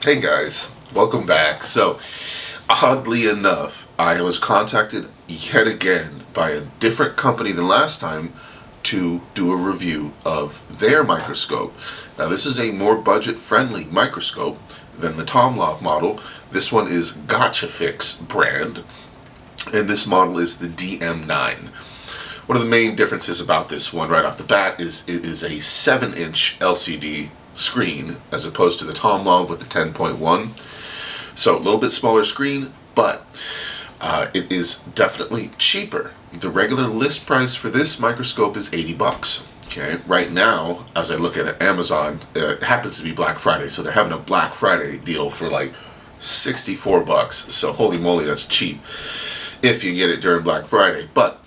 Hey guys, welcome back. So, oddly enough, I was contacted yet again by a different company than last time to do a review of their microscope. Now, this is a more budget-friendly microscope than the Tomloff model. This one is Gochifix brand, and this model is the DM9. One of the main differences about this one right off the bat is it is a 7-inch LCD screen as opposed to the Tomlov with the 10.1. So a little bit smaller screen, but it is definitely cheaper. The regular list price for this microscope is $80. Okay, right now, as I look at Amazon, it happens to be Black Friday, so they're having a Black Friday deal for like $64. So holy moly, that's cheap if you get it during Black Friday. But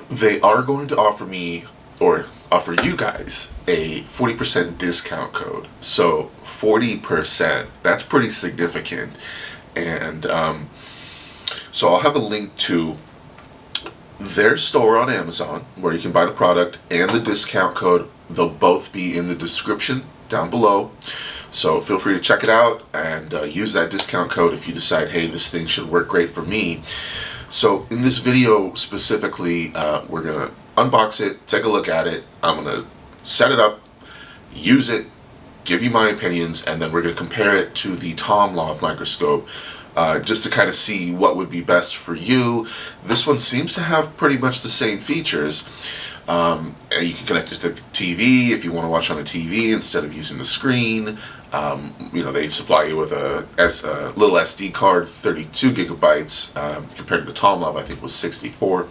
they are going to offer me, or offer you guys, a 40% discount code. So 40%, that's pretty significant. And so I'll have a link to their store on Amazon where you can buy the product and the discount code. They'll both be in the description down below. So feel free to check it out and use that discount code if you decide, hey, this thing should work great for me. So in this video specifically, we're going to unbox it, take a look at it. I'm going to set it up, use it, give you my opinions, and then we're going to compare it to the Tomloff microscope just to kind of see what would be best for you. This one seems to have pretty much the same features. You can connect it to the TV if you want to watch on the TV instead of using the screen. They supply you with a little SD card, 32 gigabytes, compared to the Tomlov, I think was 64.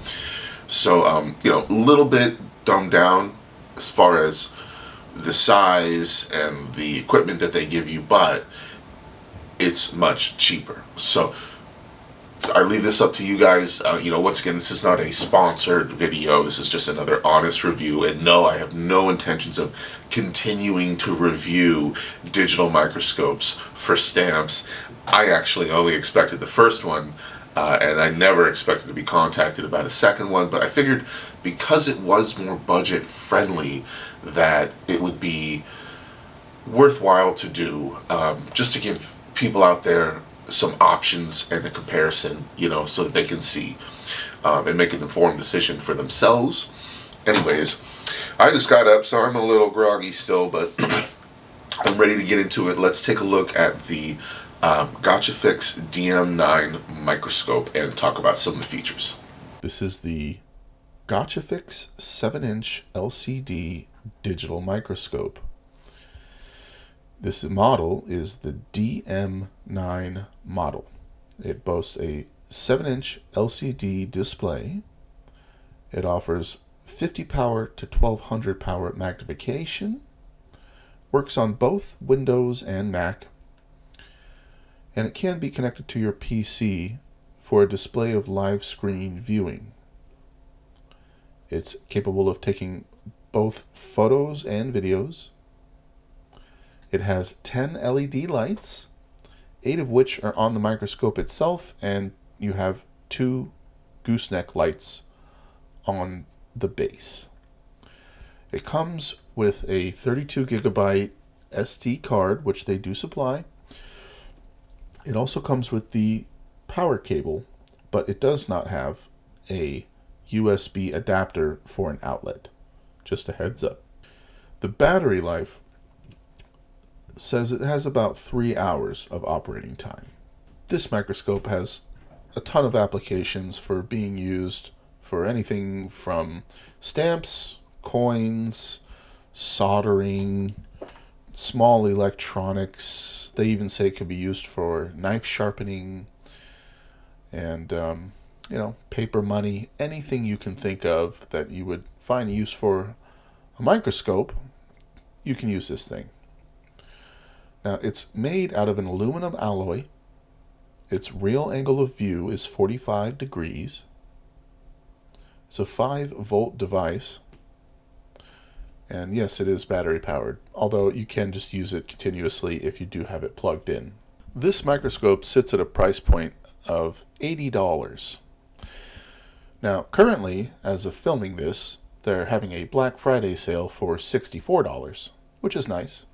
So, a little bit dumbed down as far as the size and the equipment that they give you, but it's much cheaper. So, I leave this up to you guys. Once again, this is not a sponsored video. This is just another honest review. And no, I have no intentions of continuing to review digital microscopes for stamps. I actually only expected the first one, and I never expected to be contacted about a second one. But I figured because it was more budget friendly that it would be worthwhile to do, just to give people out there some options and a comparison, so that they can see and make an informed decision for themselves. Anyways, I just got up, so I'm a little groggy still, but I'm ready to get into it. Let's take a look at the Gochifix DM9 microscope and talk about some of the features. This is the Gochifix 7-inch LCD digital microscope. This model is the DM9 model. It boasts a 7-inch LCD display. It offers 50 power to 1200 power magnification. Works on both Windows and Mac. And it can be connected to your PC for a display of live screen viewing. It's capable of taking both photos and videos. It has 10 LED lights, 8 of which are on the microscope itself, and you have 2 gooseneck lights on the base. It comes with a 32 gigabyte SD card, which they do supply. It also comes with the power cable, but it does not have a USB adapter for an outlet. Just a heads up. The battery life says it has about 3 hours of operating time. This microscope has a ton of applications for being used for anything from stamps, coins, soldering, small electronics. They even say it can be used for knife sharpening and, paper money, anything you can think of that you would find use for a microscope, you can use this thing. Now, it's made out of an aluminum alloy. Its real angle of view is 45 degrees. It's a 5-volt device. And yes, it is battery powered, although you can just use it continuously if you do have it plugged in. This microscope sits at a price point of $80. Now, currently, as of filming this, they're having a Black Friday sale for $64, which is nice.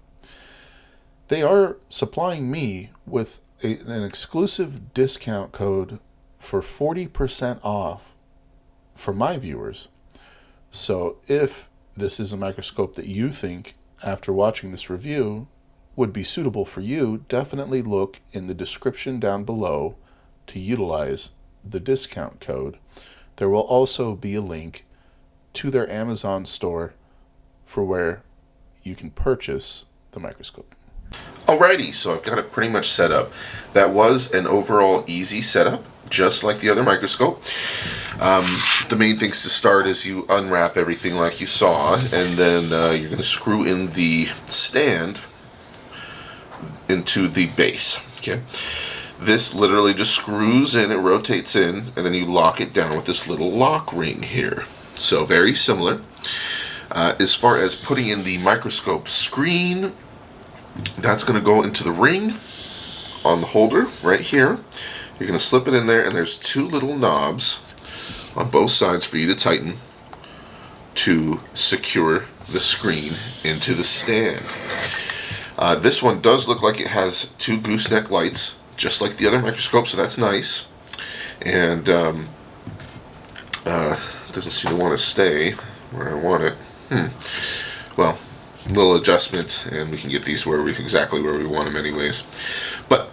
they are supplying me with an exclusive discount code for 40% off for my viewers. So if this is a microscope that you think, after watching this review, would be suitable for you, definitely look in the description down below to utilize the discount code. There will also be a link to their Amazon store for where you can purchase the microscope. Alrighty, so I've got it pretty much set up. That was an overall easy setup, just like the other microscope. The main things to start is you unwrap everything like you saw, and then you're going to screw in the stand into the base. Okay, this literally just screws in, it rotates in, and then you lock it down with this little lock ring here. So very similar. As far as putting in the microscope screen, that's going to go into the ring on the holder right here. You're going to slip it in there, and there's two little knobs on both sides for you to tighten to secure the screen into the stand. This one does look like it has two gooseneck lights, just like the other microscope, so that's nice. And doesn't seem to want to stay where I want it. Well, a little adjustment, and we can get these exactly where we want them anyways. But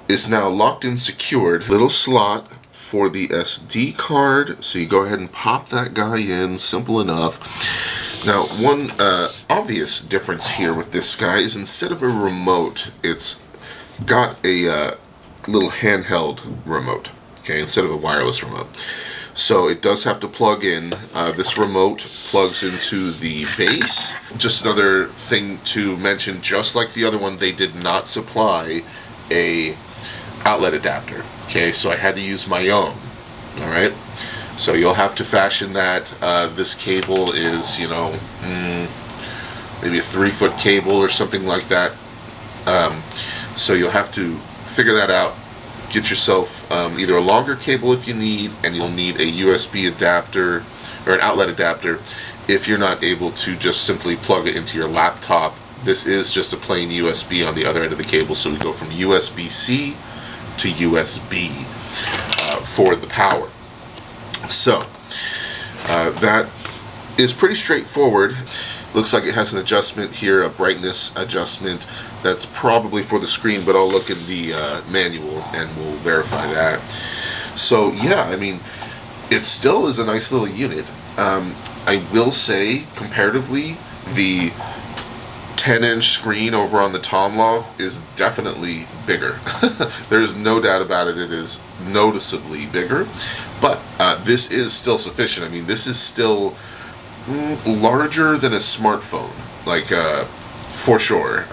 is now locked in, secured. Little slot for the SD card, so you go ahead and pop that guy in. Simple enough. Now, one obvious difference here with this guy is instead of a remote, it's got a little handheld remote, okay, instead of a wireless remote. So it does have to plug in. This remote plugs into the base. Just another thing to mention, just like the other one, they did not supply a outlet adapter. Okay, so I had to use my own. Alright, so you'll have to fashion that. This cable is, you know, maybe a 3-foot cable or something like that. So you'll have to figure that out. Get yourself either a longer cable if you need, and you'll need a USB adapter or an outlet adapter if you're not able to just simply plug it into your laptop. This is just a plain USB on the other end of the cable, so we go from USB-C to USB for the power. So that is pretty straightforward. Looks like it has an adjustment here, a brightness adjustment. That's probably for the screen, but I'll look in the manual and we'll verify that. So yeah, I mean, it still is a nice little unit. I will say, comparatively, the 10-inch screen over on the Tomlov is definitely bigger. There's no doubt about it. It is noticeably bigger, but this is still sufficient. I mean, this is still larger than a smartphone, like for sure.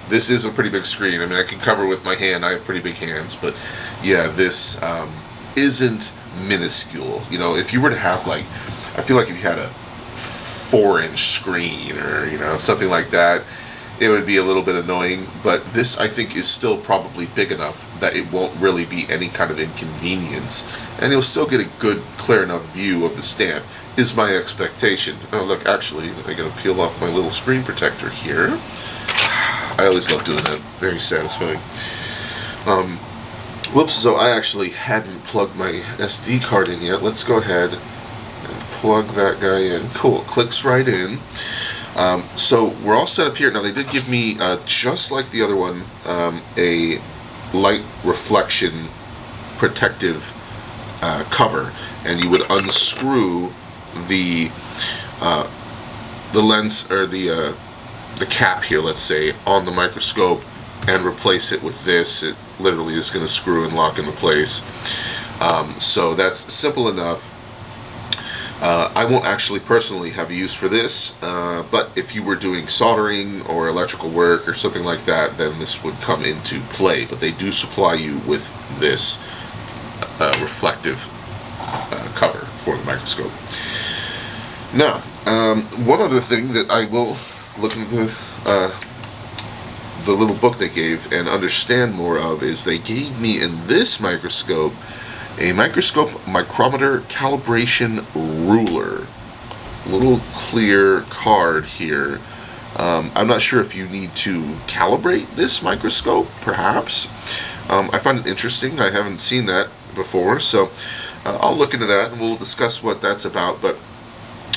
This is a pretty big screen. I mean, I can cover with my hand. I have pretty big hands, but yeah, this isn't minuscule. You know, if you were to have, like, I feel like if you had a 4-inch screen or, you know, something like that, it would be a little bit annoying. But this, I think, is still probably big enough that it won't really be any kind of inconvenience, and you'll still get a good, clear enough view of the stand, is my expectation. Oh, look, actually, I gotta peel off my little screen protector here. I always love doing that. Very satisfying. Whoops, so I actually hadn't plugged my SD card in yet. Let's go ahead and plug that guy in. Cool, clicks right in. So we're all set up here. Now, they did give me, just like the other one, a light reflection protective cover, and you would unscrew the lens, or the cap here, let's say, on the microscope, and replace it with this. It literally is going to screw and lock into place. So that's simple enough. I won't actually personally have use for this, but if you were doing soldering or electrical work or something like that, then this would come into play. But they do supply you with this reflective cover for the microscope. Now, one other thing that I will look into the little book they gave and understand more of is they gave me in this microscope a microscope micrometer calibration ruler. Little clear card here I'm not sure if you need to calibrate this microscope, perhaps. I find it interesting. I haven't seen that before, so I'll look into that and we'll discuss what that's about. But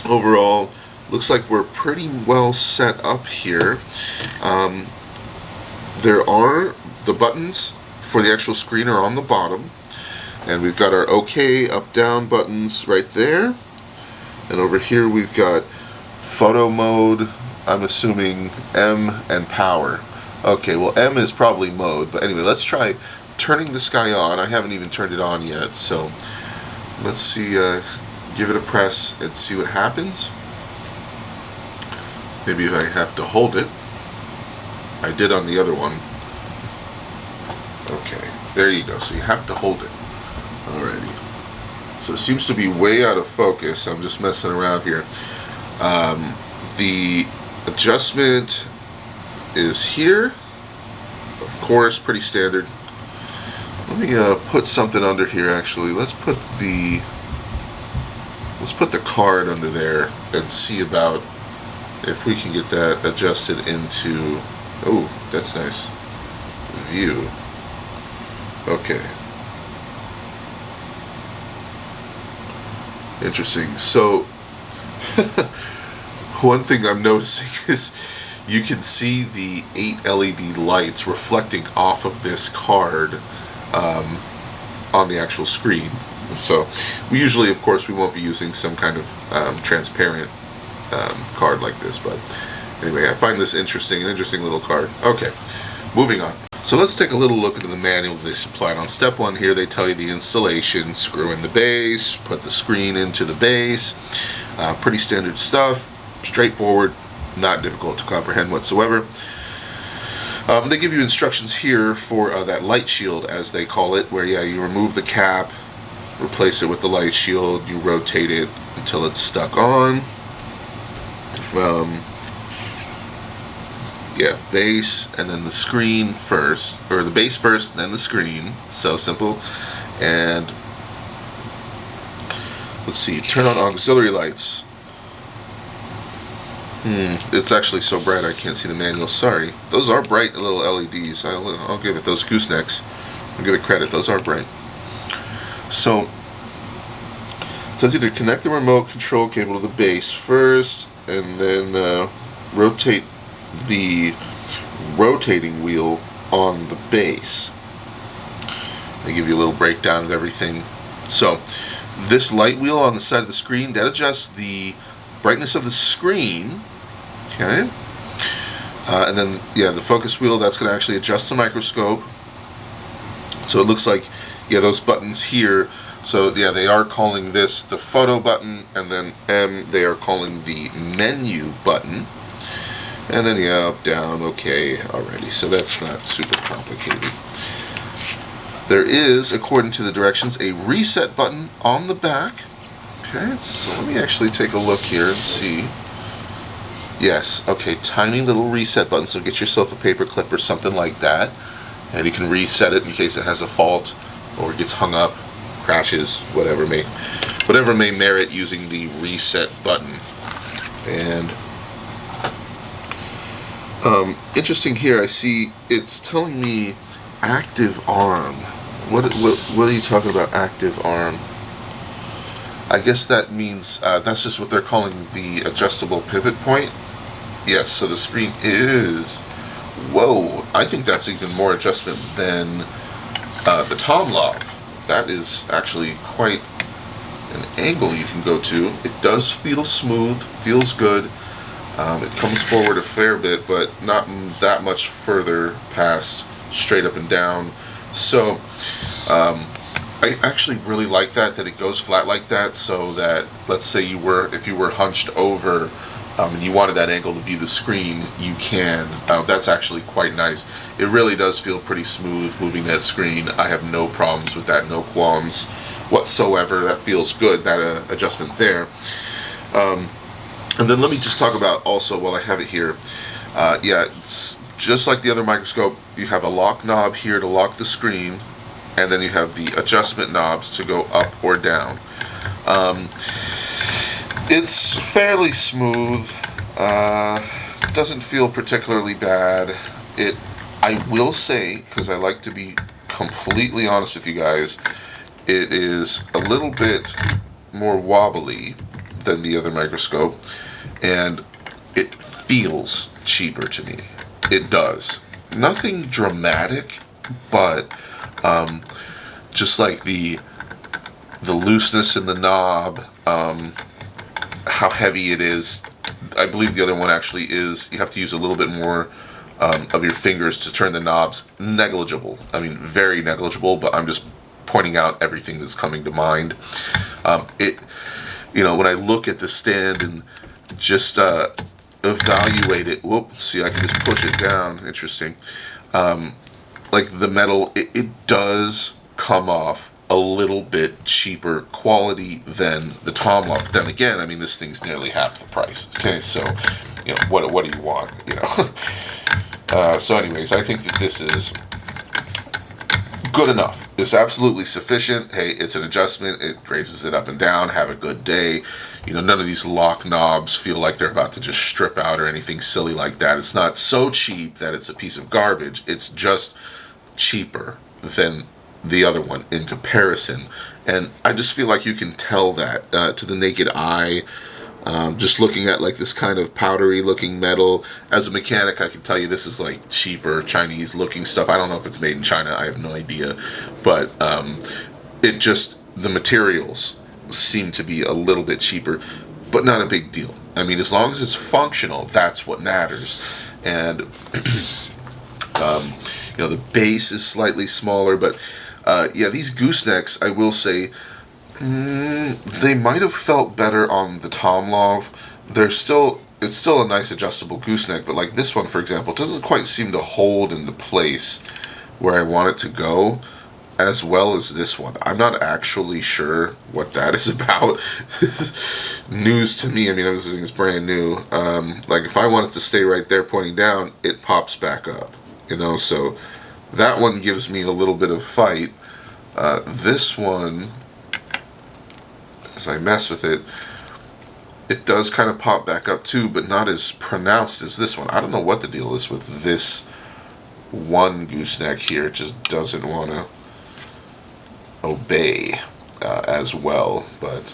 overall, looks like we're pretty well set up here. There are the buttons for the actual screen are on the bottom, and we've got our OK, up, down buttons right there. And over here we've got photo mode, I'm assuming M, and power. Okay, well M is probably mode, but anyway, let's try turning this guy on. I haven't even turned it on yet, so let's see, give it a press and see what happens. Maybe if I have to hold it. I did on the other one. Okay, there you go, so you have to hold it. Alrighty. So it seems to be way out of focus. I'm just messing around here. The adjustment is here. Of course, pretty standard. Let me put something under here actually. Let's put the card under there and see about if we can get that adjusted into, oh, that's nice, view. Okay. Interesting. So, one thing I'm noticing is you can see the 8 LED lights reflecting off of this card on the actual screen. So, we usually, of course, we won't be using some kind of transparent card like this, but anyway, I find this interesting, an interesting little card. Okay, moving on. So let's take a little look into the manual they supplied. On step 1 here, they tell you the installation, screw in the base, put the screen into the base. Pretty standard stuff, straightforward, not difficult to comprehend whatsoever. They give you instructions here for that light shield, as they call it, where you remove the cap, replace it with the light shield, you rotate it until it's stuck on. Base and then the screen first, or the base first and then the screen. So simple. And let's see, turn on auxiliary lights. It's actually so bright I can't see the manual. Sorry. Those are bright little LEDs. I'll give it those goosenecks. I'll give it credit. Those are bright. So it tells you to connect the remote control cable to the base first, and then rotate the rotating wheel on the base. They give you a little breakdown of everything. So this light wheel on the side of the screen, that adjusts the brightness of the screen. Okay. And then the focus wheel, that's going to actually adjust the microscope. So it looks like those buttons here. So they are calling this the photo button, and then M they are calling the menu button. And then up, down, okay, already. So that's not super complicated. There is, according to the directions, a reset button on the back. Okay, so let me actually take a look here and see. Yes, okay, tiny little reset button, so get yourself a paper clip or something like that, and you can reset it in case it has a fault or gets hung up, crashes, whatever may merit using the reset button. And interesting here, I see it's telling me active arm. What are you talking about, active arm? I guess that means that's just what they're calling the adjustable pivot point. Yes, so the screen is, whoa, I think that's even more adjustment than the Tomlov. That is actually quite an angle you can go to. It does feel smooth, feels good. It comes forward a fair bit, but not that much further past straight up and down. So I actually really like that it goes flat like that, so that, let's say if you were hunched over and you wanted that angle to view the screen, you can. That's actually quite nice. It really does feel pretty smooth moving that screen. I have no problems with that, no qualms whatsoever. That feels good, that adjustment there. And then let me just talk about also, while I have it here, it's just like the other microscope, you have a lock knob here to lock the screen, and then you have the adjustment knobs to go up or down. It's fairly smooth, doesn't feel particularly bad. I will say, because I like to be completely honest with you guys, it is a little bit more wobbly than the other microscope, and it feels cheaper to me. It does. Nothing dramatic, but just like the looseness in the knob, how heavy it is. I believe the other one actually is, you have to use a little bit more of your fingers to turn the knobs. Negligible. I mean, very negligible, but I'm just pointing out everything that's coming to mind. When I look at the stand and just evaluate it, see, I can just push it down. Interesting. Like the metal, it does come off a little bit cheaper quality than the Tomlock. But then again, I mean, this thing's nearly half the price. Okay, so, what do you want, so anyways, I think that this is good enough. It's absolutely sufficient. Hey, it's an adjustment. It raises it up and down. Have a good day. None of these lock knobs feel like they're about to just strip out or anything silly like that. It's not so cheap that it's a piece of garbage. It's just cheaper than the other one in comparison. And I just feel like you can tell that to the naked eye. Just looking at like this kind of powdery looking metal. As a mechanic, I can tell you this is like cheaper Chinese looking stuff. I don't know if it's made in China. I have no idea. But the materials seem to be a little bit cheaper, but not a big deal. I mean, as long as it's functional, that's what matters. And the base is slightly smaller, but these goosenecks, I will say, they might have felt better on the Tomlov. It's still a nice adjustable gooseneck, but like this one, for example, doesn't quite seem to hold into place where I want it to go as well as this one. I'm not actually sure what that is about. This is news to me. I mean, this thing is brand new. Like if I want it to stay right there pointing down, it pops back up, so that one gives me a little bit of fight. This one, as I mess with it, it does kind of pop back up too, but not as pronounced as this one. I don't know what the deal is with this one gooseneck here. It just doesn't want to obey as well. But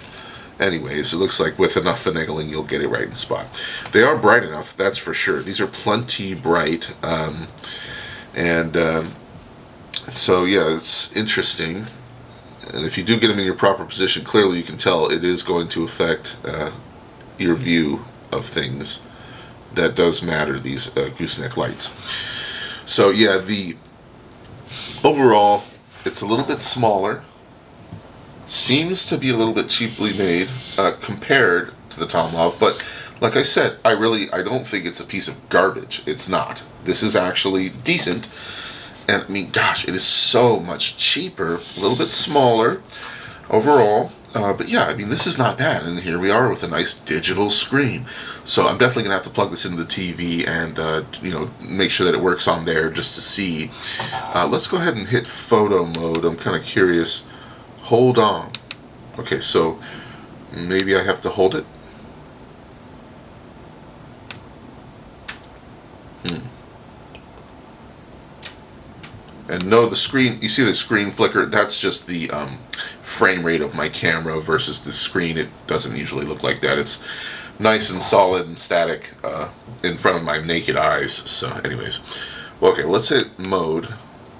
anyways, it looks like with enough finagling, you'll get it right in the spot. They are bright enough, that's for sure. These are plenty bright. So yeah, it's interesting. And if you do get them in your proper position, clearly you can tell it is going to affect your view of things. That does matter, these gooseneck lights. So yeah, overall, it's a little bit smaller. Seems to be a little bit cheaply made compared to the Tomlov, but like I said, I don't think it's a piece of garbage. It's not. This is actually decent. And I mean, gosh, it is so much cheaper, a little bit smaller overall. But yeah, I mean, this is not bad. And here we are with a nice digital screen. So I'm definitely going to have to plug this into the TV and, make sure that it works on there just to see. Let's go ahead and hit photo mode. I'm kind of curious. Hold on. Okay, so maybe I have to hold it. And no, the screen, you see the screen flicker, that's just the frame rate of my camera versus the screen. It doesn't usually look like that. It's nice and solid and static in front of my naked eyes. So anyways, okay, let's hit mode.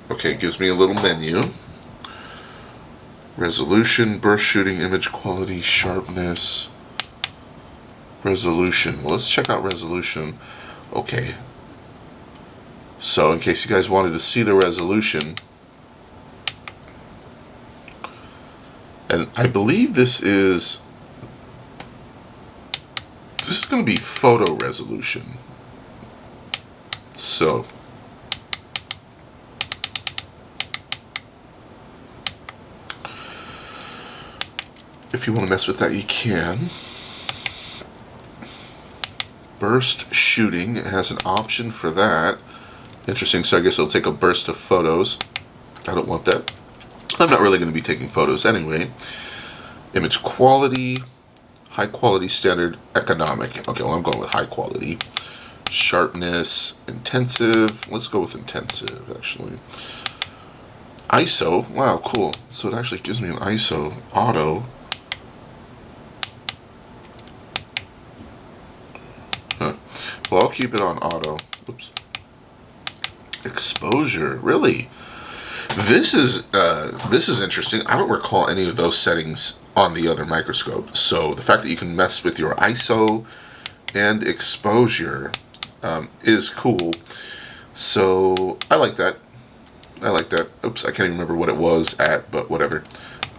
Okay, it gives me a little menu. Resolution, burst shooting, image quality, sharpness, resolution. Well, let's check out resolution. Okay. So in case you guys wanted to see the resolution, and I believe this is going to be photo resolution. So if you want to mess with that, you can. Burst shooting, it has an option for that. Interesting, so I guess it'll take a burst of photos. I don't want that. I'm not really going to be taking photos anyway. Image quality, high quality, standard, economic. Okay, well, I'm going with high quality. Sharpness, intensive. Let's go with intensive, actually. ISO. Wow, cool. So it actually gives me an ISO auto. Huh. Well, I'll keep it on auto. Oops. Exposure. Really? This is interesting. I don't recall any of those settings on the other microscope. So the fact that you can mess with your ISO and exposure is cool. So I like that. I like that. Oops, I can't even remember what it was at, but whatever.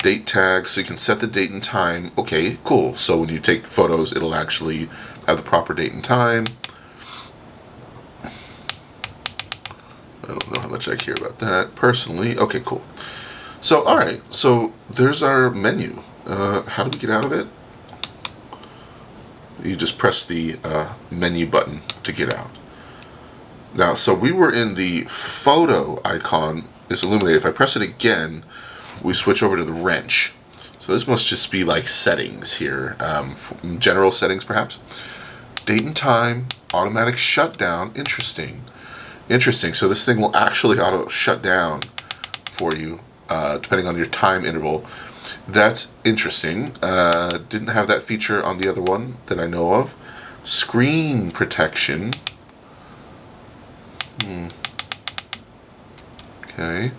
Date tag, so you can set the date and time. Okay, cool. So when you take photos, it'll actually have the proper date and time. I don't know how much I care about that personally. Okay, cool. So, alright, so there's our menu. How do we get out of it? You just press the menu button to get out. Now, so we were in the photo icon. It's illuminated. If I press it again, we switch over to the wrench. So this must just be like settings here. General settings, perhaps. Date and time, automatic shutdown. Interesting. Interesting. So this thing will actually auto shut down for you, depending on your time interval. That's interesting. Didn't have that feature on the other one that I know of. Screen protection. Okay.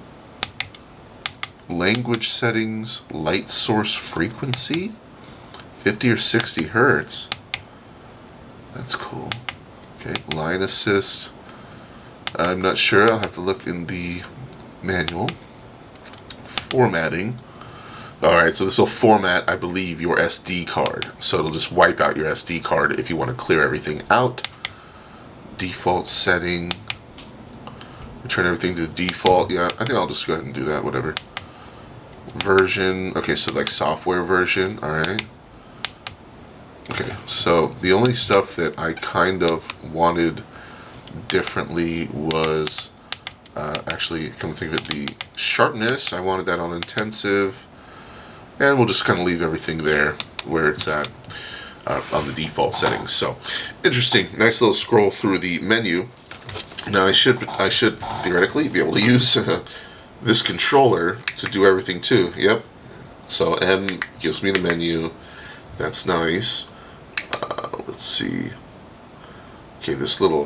Language settings, light source frequency, 50 or 60 hertz. That's cool. Okay, line assist. I'm not sure. I'll have to look in the manual. Formatting. Alright, so this will format, I believe, your SD card. So it'll just wipe out your SD card if you want to clear everything out. Default setting. Return everything to default. Yeah, I think I'll just go ahead and do that, whatever. Version. Okay, so like software version. Alright. Okay, so the only stuff that I kind of wanted differently was actually, come to think of it, the sharpness. I wanted that on intensive, and we'll just kind of leave everything there where it's at on the default settings. So interesting, nice little scroll through the menu. Now I should theoretically be able to use this controller to do everything too. Yep. So M gives me the menu. That's nice. Let's see. Okay, this little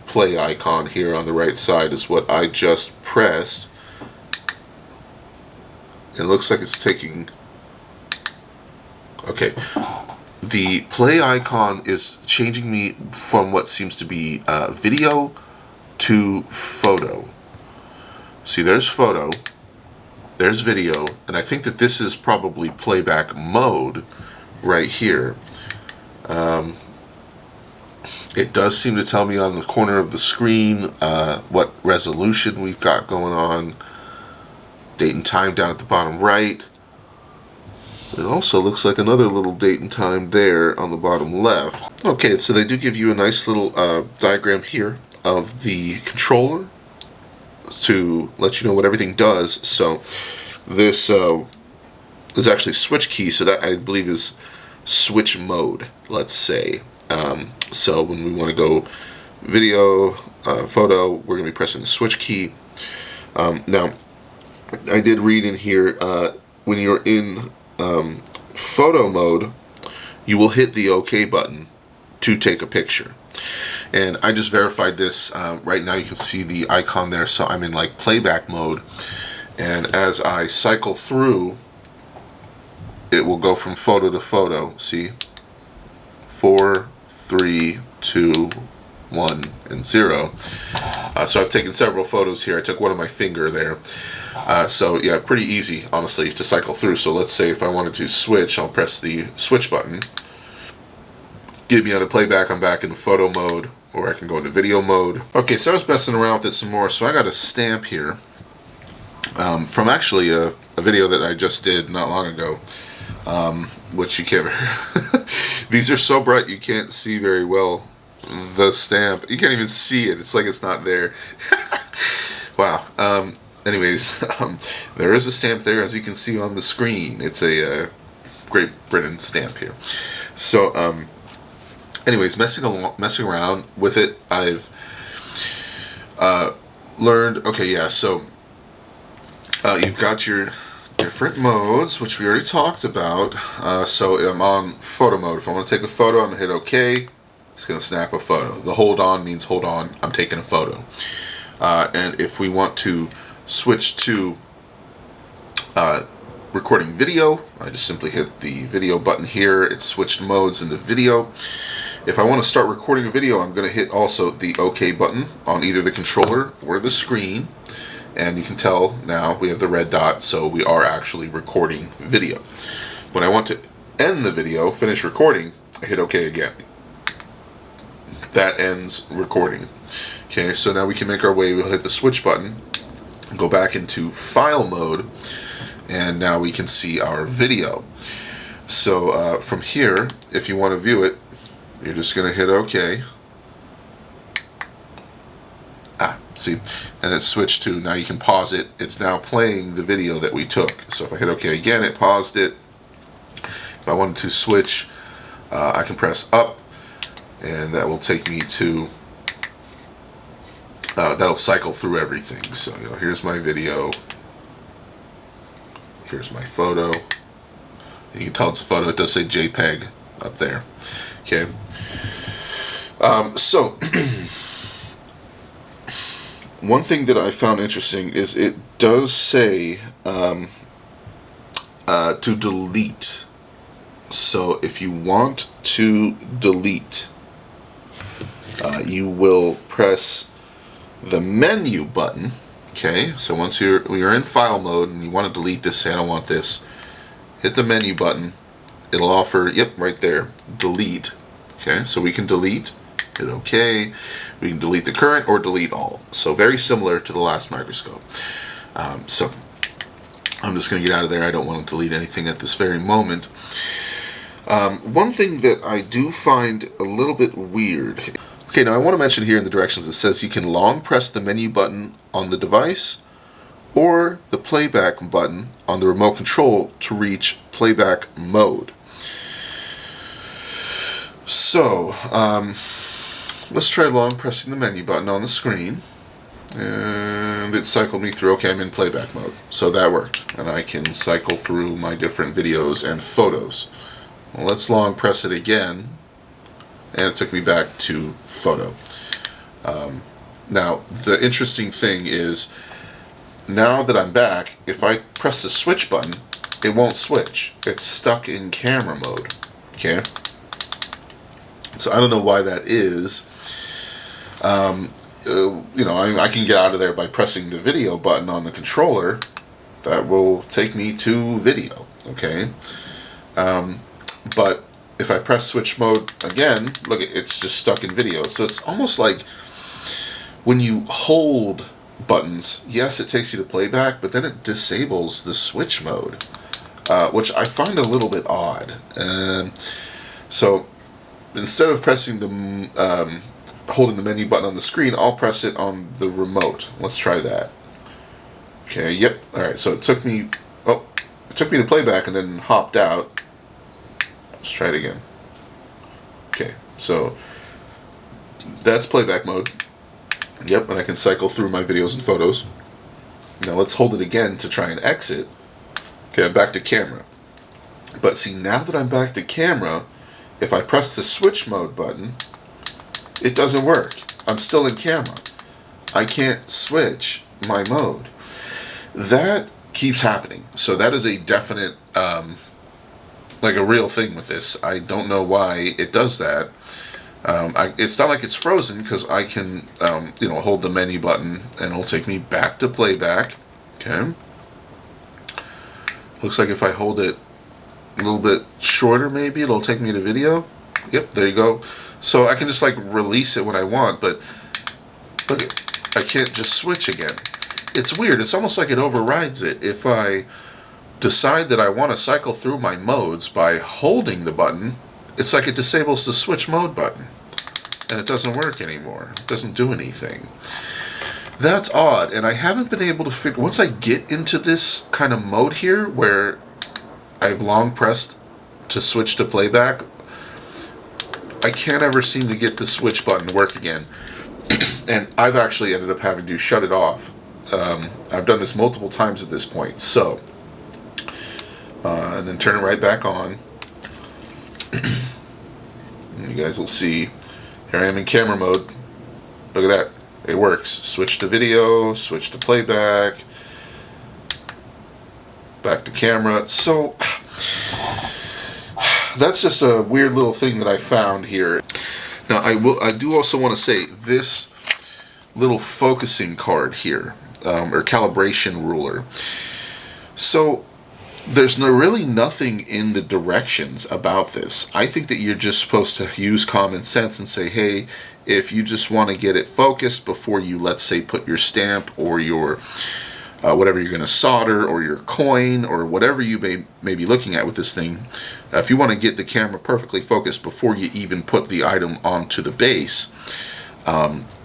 play icon here on the right side is what I just pressed. It looks like it's taking... Okay. The play icon is changing me from what seems to be video to photo. See, there's photo, there's video, and I think that this is probably playback mode right here. It does seem to tell me on the corner of the screen what resolution we've got going on. Date and time down at the bottom right. It also looks like another little date and time there on the bottom left. Okay, so they do give you a nice little diagram here of the controller to let you know what everything does. So this is actually switch key, so that I believe is switch mode, let's say. So when we want to go video, photo, we're going to be pressing the switch key. Now, I did read in here, when you're in photo mode, you will hit the OK button to take a picture. And I just verified this. Right now you can see the icon there, so I'm in like playback mode. And as I cycle through, it will go from photo to photo. See? 4, 3, 2, 1, and 0. So I've taken several photos here. I took one of my finger there. So yeah, pretty easy, honestly, to cycle through. So let's say if I wanted to switch, I'll press the switch button. Get me out of playback, I'm back in photo mode, or I can go into video mode. Okay, so I was messing around with it some more, so I got a stamp here from actually a video that I just did not long ago, which you can't these are so bright you can't see very well the stamp. You can't even see it. It's like it's not there. Wow. Anyways, there is a stamp there, as you can see on the screen. It's a Great Britain stamp here. So, anyways, messing around with it, I've learned. Okay, yeah. So you've got your different modes, which we already talked about. So I'm on photo mode. If I want to take a photo, I'm gonna hit OK. It's gonna snap a photo. The hold on means hold on. I'm taking a photo. And if we want to switch to recording video, I just simply hit the video button here. It switched modes into video. If I want to start recording a video, I'm going to hit also the OK button on either the controller or the screen. And you can tell now we have the red dot, so we are actually recording video. When I want to end the video, finish recording, I hit OK again. That ends recording. Okay, so now we can make our way. We'll hit the switch button, go back into file mode, and now we can see our video. So from here, if you want to view it, you're just going to hit OK. See, and it's switched to, now you can pause it. It's now playing the video that we took. So if I hit OK again, it paused it. If I wanted to switch, I can press up, and that will take me to, that'll cycle through everything. So, here's my video. Here's my photo. You can tell it's a photo. It does say JPEG up there. Okay. So one thing that I found interesting is it does say to delete. So if you want to delete, you will press the menu button. Okay, so once you're in file mode and you want to delete this, say I don't want this, hit the menu button. It'll offer, yep, right there, delete. Okay, so we can delete, hit OK. We can delete the current or delete all. So very similar to the last microscope. So I'm just going to get out of there. I don't want to delete anything at this very moment. One thing that I do find a little bit weird. Okay, now I want to mention here in the directions it says you can long press the menu button on the device or the playback button on the remote control to reach playback mode. So, let's try long pressing the menu button on the screen, and it cycled me through. Okay, I'm in playback mode, so that worked, and I can cycle through my different videos and photos. Well, let's long press it again, and it took me back to photo. Now, the interesting thing is, now that I'm back, if I press the switch button, it won't switch. It's stuck in camera mode. Okay? So I don't know why that is. I can get out of there by pressing the video button on the controller. That will take me to video. Okay? But if I press switch mode again, look, it's just stuck in video. So it's almost like when you hold buttons, yes, it takes you to playback, but then it disables the switch mode, which I find a little bit odd. So instead of pressing the holding the menu button on the screen, I'll press it on the remote. Let's try that. Okay, yep. All right, so it took me to playback and then hopped out. Let's try it again. Okay, so that's playback mode. Yep, and I can cycle through my videos and photos. Now let's hold it again to try and exit. Okay, I'm back to camera. But see, now that I'm back to camera, if I press the switch mode button, it doesn't work. I'm still in camera. I can't switch my mode. That keeps happening. So that is a definite, like a real thing with this. I don't know why it does that. It's not like it's frozen because I can, hold the menu button and it'll take me back to playback. Okay. Looks like if I hold it a little bit shorter, maybe it'll take me to video. Yep, there you go. So I can just like release it when I want, but look, I can't just switch again. It's weird. It's almost like it overrides it. If I decide that I want to cycle through my modes by holding the button, it's like it disables the switch mode button, and it doesn't work anymore. It doesn't do anything. That's odd, and I haven't been able to figure, once I get into this kind of mode here, where I've long pressed to switch to playback, I can't ever seem to get the switch button to work again. And I've actually ended up having to shut it off. I've done this multiple times at this point. So, and then turn it right back on. And you guys will see, here I am in camera mode. Look at that. It works. Switch to video, switch to playback, back to camera. So, that's just a weird little thing that I found here. Now, I do also want to say, this little focusing card here, or calibration ruler. So, there's really nothing in the directions about this. I think that you're just supposed to use common sense and say, hey, if you just want to get it focused before you, let's say, put your stamp or your whatever you're going to solder or your coin or whatever you may be looking at with this thing, if you want to get the camera perfectly focused before you even put the item onto the base,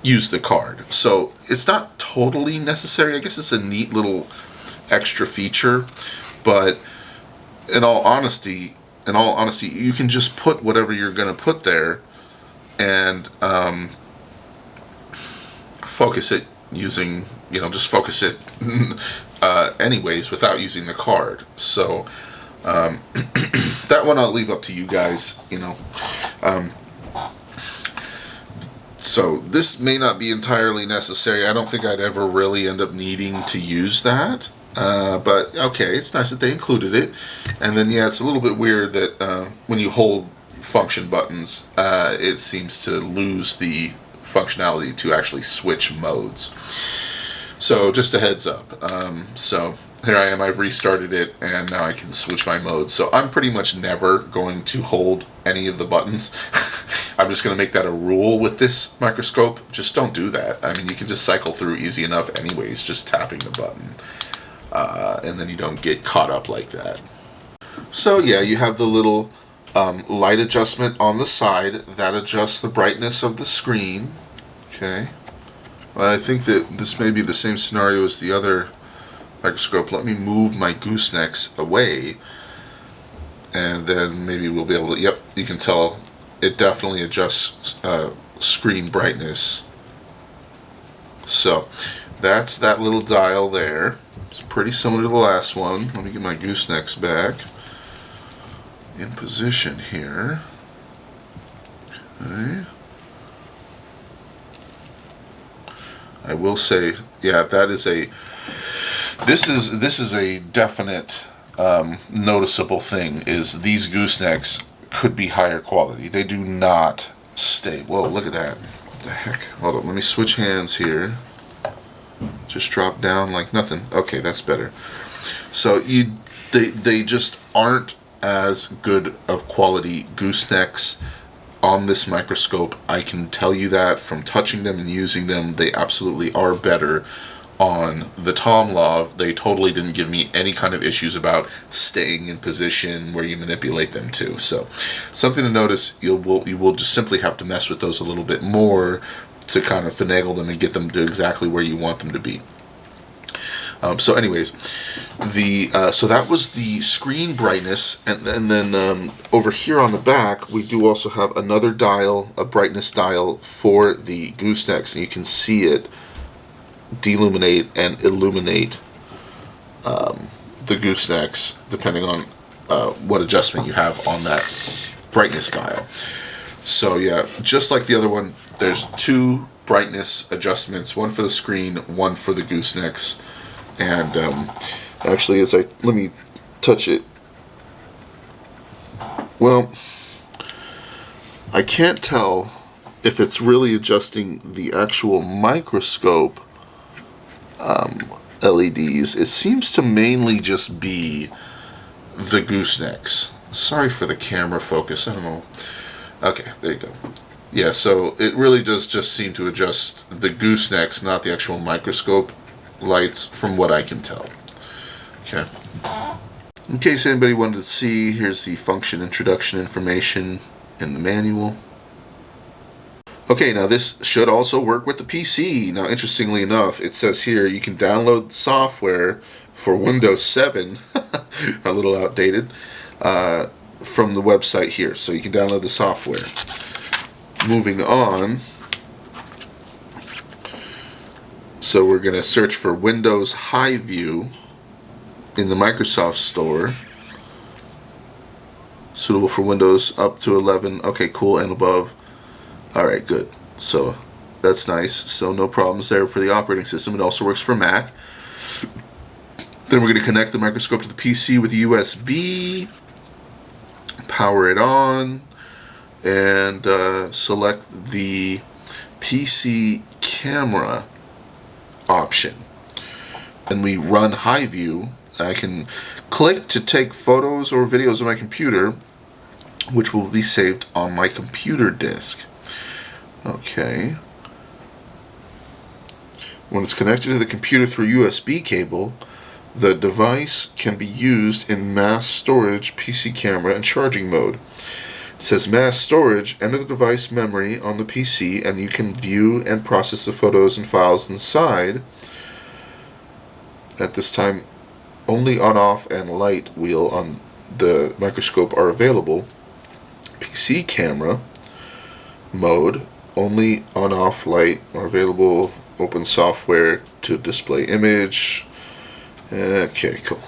use the card. So it's not totally necessary. I guess it's a neat little extra feature, but in all honesty, you can just put whatever you're going to put there and focus it using, just focus it anyways without using the card. So that one I'll leave up to you guys, so this may not be entirely necessary. I don't think I'd ever really end up needing to use that. But okay, it's nice that they included it. And then yeah, it's a little bit weird that when you hold function buttons, it seems to lose the functionality to actually switch modes. So just a heads up. So here I am, I've restarted it, and now I can switch my modes. So I'm pretty much never going to hold any of the buttons. I'm just going to make that a rule with this microscope. Just don't do that. I mean, you can just cycle through easy enough anyways, just tapping the button. And then you don't get caught up like that. So yeah, you have the little light adjustment on the side that adjusts the brightness of the screen. Okay. Well, I think that this may be the same scenario as the other microscope. Let me move my goosenecks away, and then maybe we'll be able to, yep, you can tell it definitely adjusts screen brightness. So that's that little dial there. It's pretty similar to the last one. Let me get my goosenecks back in position here. Okay. I will say, yeah, that is a. This is a definite noticeable thing. Is these goosenecks could be higher quality. They do not stay. Whoa, look at that. What the heck? Hold on. Let me switch hands here. Just drop down like nothing. Okay, that's better. So they just aren't as good of quality goosenecks on this microscope. I can tell you that from touching them and using them. They absolutely are better on the Tomlov. They totally didn't give me any kind of issues about staying in position where you manipulate them to. So something to notice, you will just simply have to mess with those a little bit more to kind of finagle them and get them to exactly where you want them to be. So anyways, so that was the screen brightness, and then over here on the back we do also have another dial, a brightness dial for the goosenecks, and you can see it deluminate and illuminate the goosenecks depending on what adjustment you have on that brightness dial. So yeah, just like the other one, there's two brightness adjustments, one for the screen, one for the goosenecks. And actually, let me touch it. Well, I can't tell if it's really adjusting the actual microscope LEDs. It seems to mainly just be the goosenecks. Sorry for the camera focus. I don't know. Okay, there you go. Yeah, so it really does just seem to adjust the goosenecks, not the actual microscope lights, from what I can tell. Okay. In case anybody wanted to see, here's the function introduction information in the manual. Okay, now this should also work with the PC. Now, interestingly enough, it says here you can download software for Windows 7, a little outdated, from the website here. So you can download the software. moving on. So we're going to search for Windows High View in the Microsoft Store. Suitable for Windows up to 11. Okay, cool, and above. Alright, good. So that's nice. So no problems there for the operating system. It also works for Mac. Then we're going to connect the Microscope to the PC with USB. Power it on. And select the PC camera option. And we run High View. I can click to take photos or videos of my computer, which will be saved on my computer disk. Okay. When it's connected to the computer through USB cable, the device can be used in mass storage, PC camera, and charging mode. It says mass storage, enter the device memory on the PC, and you can view and process the photos and files inside. At this time, only on-off and light wheel on the Microscope are available. PC camera mode, only on-off light are available. Open software to display image. Okay, cool.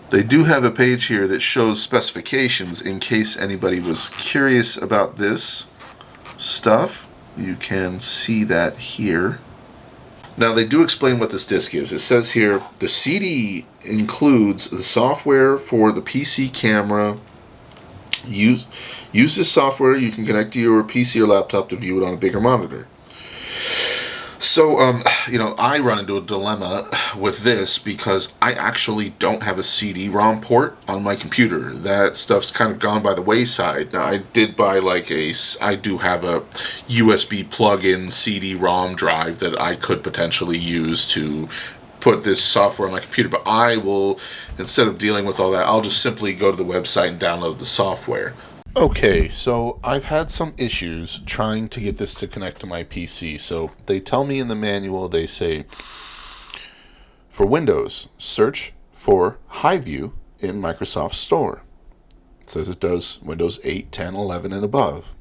They do have a page here that shows specifications in case anybody was curious about this stuff. You can see that here. Now they do explain what this disk is. It says here the CD includes the software for the PC camera. Use this software. You can connect to your PC or laptop to view it on a bigger monitor. So, I run into a dilemma with this because I actually don't have a CD-ROM port on my computer. That stuff's kind of gone by the wayside. Now, I did buy I do have a USB plug-in CD-ROM drive that I could potentially use to put this software on my computer, but I will, instead of dealing with all that, I'll just simply go to the website and download the software. Okay, so I've had some issues trying to get this to connect to my PC. So they tell me in the manual, they say, for Windows, search for High View in Microsoft Store. It says it does Windows 8, 10, 11, and above.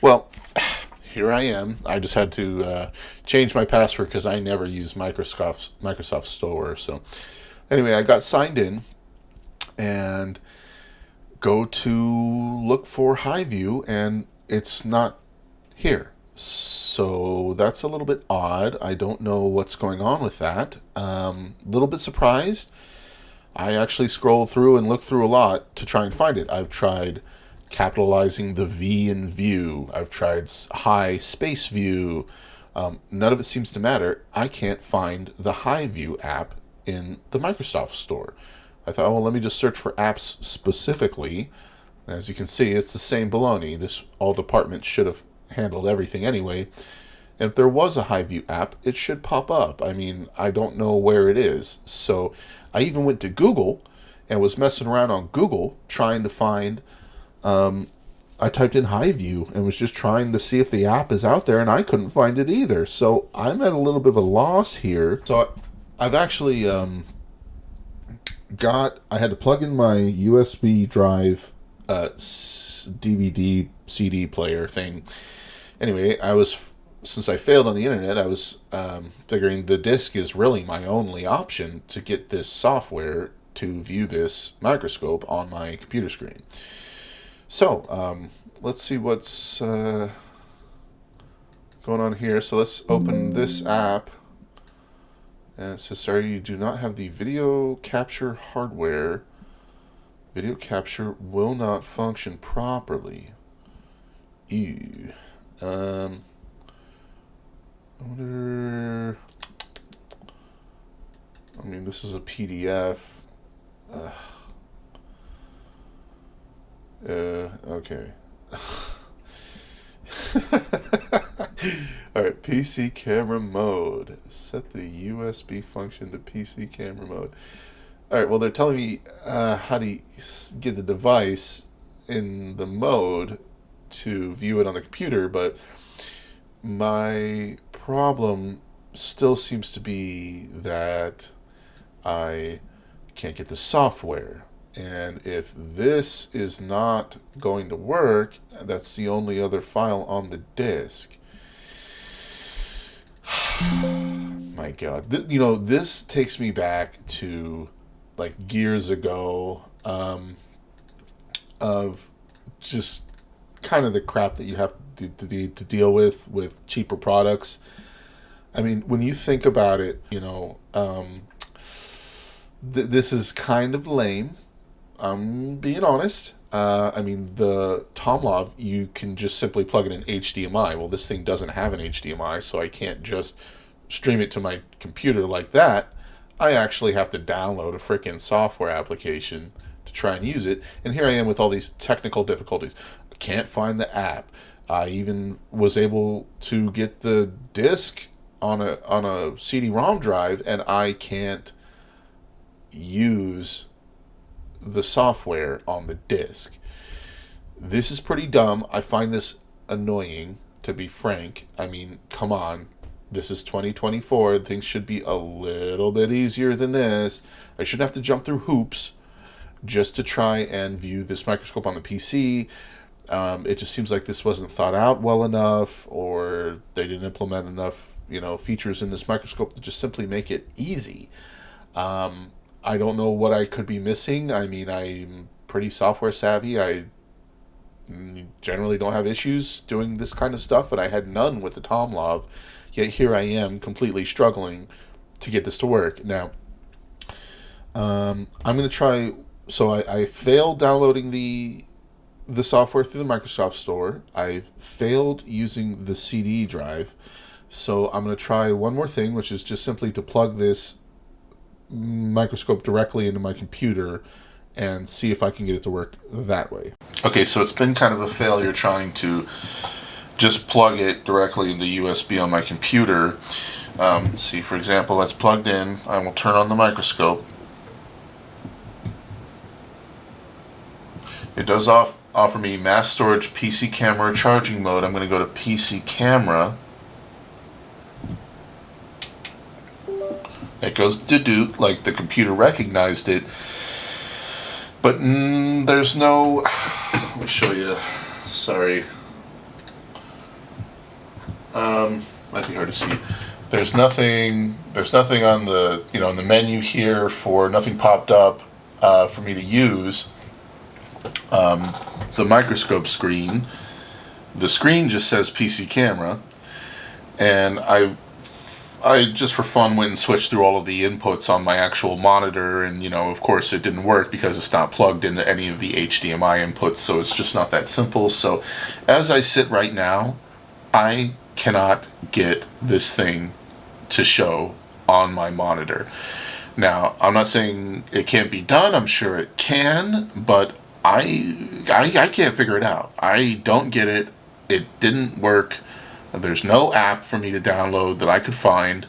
Well, here I am. I just had to change my password because I never use Microsoft Store. So anyway, I got signed in and go to look for High View, and it's not here. So that's a little bit odd. I don't know what's going on with that. A little bit surprised. I actually scrolled through and looked through a lot to try and find it. I've tried capitalizing the V in view. I've tried high space view. None of it seems to matter. I can't find the High View app in the Microsoft Store. I thought, well, let me just search for apps specifically. As you can see, it's the same baloney. This all department should have handled everything anyway. And if there was a High View app, it should pop up. I mean, I don't know where it is. So I even went to Google and was messing around on Google trying to find, I typed in High View and was just trying to see if the app is out there, and I couldn't find it either. So I'm at a little bit of a loss here. So I've actually I had to plug in my USB drive DVD CD player thing. Anyway, since I failed on the internet, I was figuring the disk is really my only option to get this software to view this microscope on my computer screen. So let's see what's going on here. So let's open this app. And it says, sorry, you do not have the video capture hardware. Video capture will not function properly. Ew. I wonder... I mean, this is a PDF. Okay. Alright, PC camera mode. Set the USB function to PC camera mode. Alright, well, they're telling me how to get the device in the mode to view it on the computer, but my problem still seems to be that I can't get the software. And if this is not going to work, that's the only other file on the disk. My God, this takes me back to like years ago, of just kind of the crap that you have to deal with cheaper products. I mean, when you think about it, this is kind of lame. I'm being honest. I mean, the Tomlov, you can just simply plug it in HDMI. Well, this thing doesn't have an HDMI, so I can't just stream it to my computer like that. I actually have to download a freaking software application to try and use it. And here I am with all these technical difficulties. I can't find the app. I even was able to get the disc on a CD-ROM drive, and I can't use the software on the disc. This is pretty dumb. I find this annoying, to be frank. I mean, come on. This is 2024. Things should be a little bit easier than this. I shouldn't have to jump through hoops just to try and view this microscope on the PC. It just seems like this wasn't thought out well enough, or they didn't implement enough, features in this microscope to just simply make it easy. I don't know what I could be missing. I mean, I'm pretty software savvy. I generally don't have issues doing this kind of stuff, and I had none with the Tomlov. Yet here I am completely struggling to get this to work. Now, I'm going to try. So I failed downloading the software through the Microsoft Store. I've failed using the CD drive. So I'm going to try one more thing, which is just simply to plug this microscope directly into my computer and see if I can get it to work that way. Okay, so it's been kind of a failure trying to just plug it directly into USB on my computer. See, for example, that's plugged in. I will turn on the microscope. It does offer me mass storage PC camera charging mode. I'm going to go to PC camera. It goes do like the computer recognized it. But there's no... Let me show you. Sorry. Might be hard to see. There's nothing on the, in the menu here nothing popped up for me to use. The microscope screen. The screen just says PC camera. And I just for fun went and switched through all of the inputs on my actual monitor, and of course it didn't work because it's not plugged into any of the HDMI inputs, so it's just not that simple. So as I sit right now, I cannot get this thing to show on my monitor. Now, I'm not saying it can't be done, I'm sure it can, but I can't figure it out. I don't get it. It didn't work. There's no app for me to download that I could find,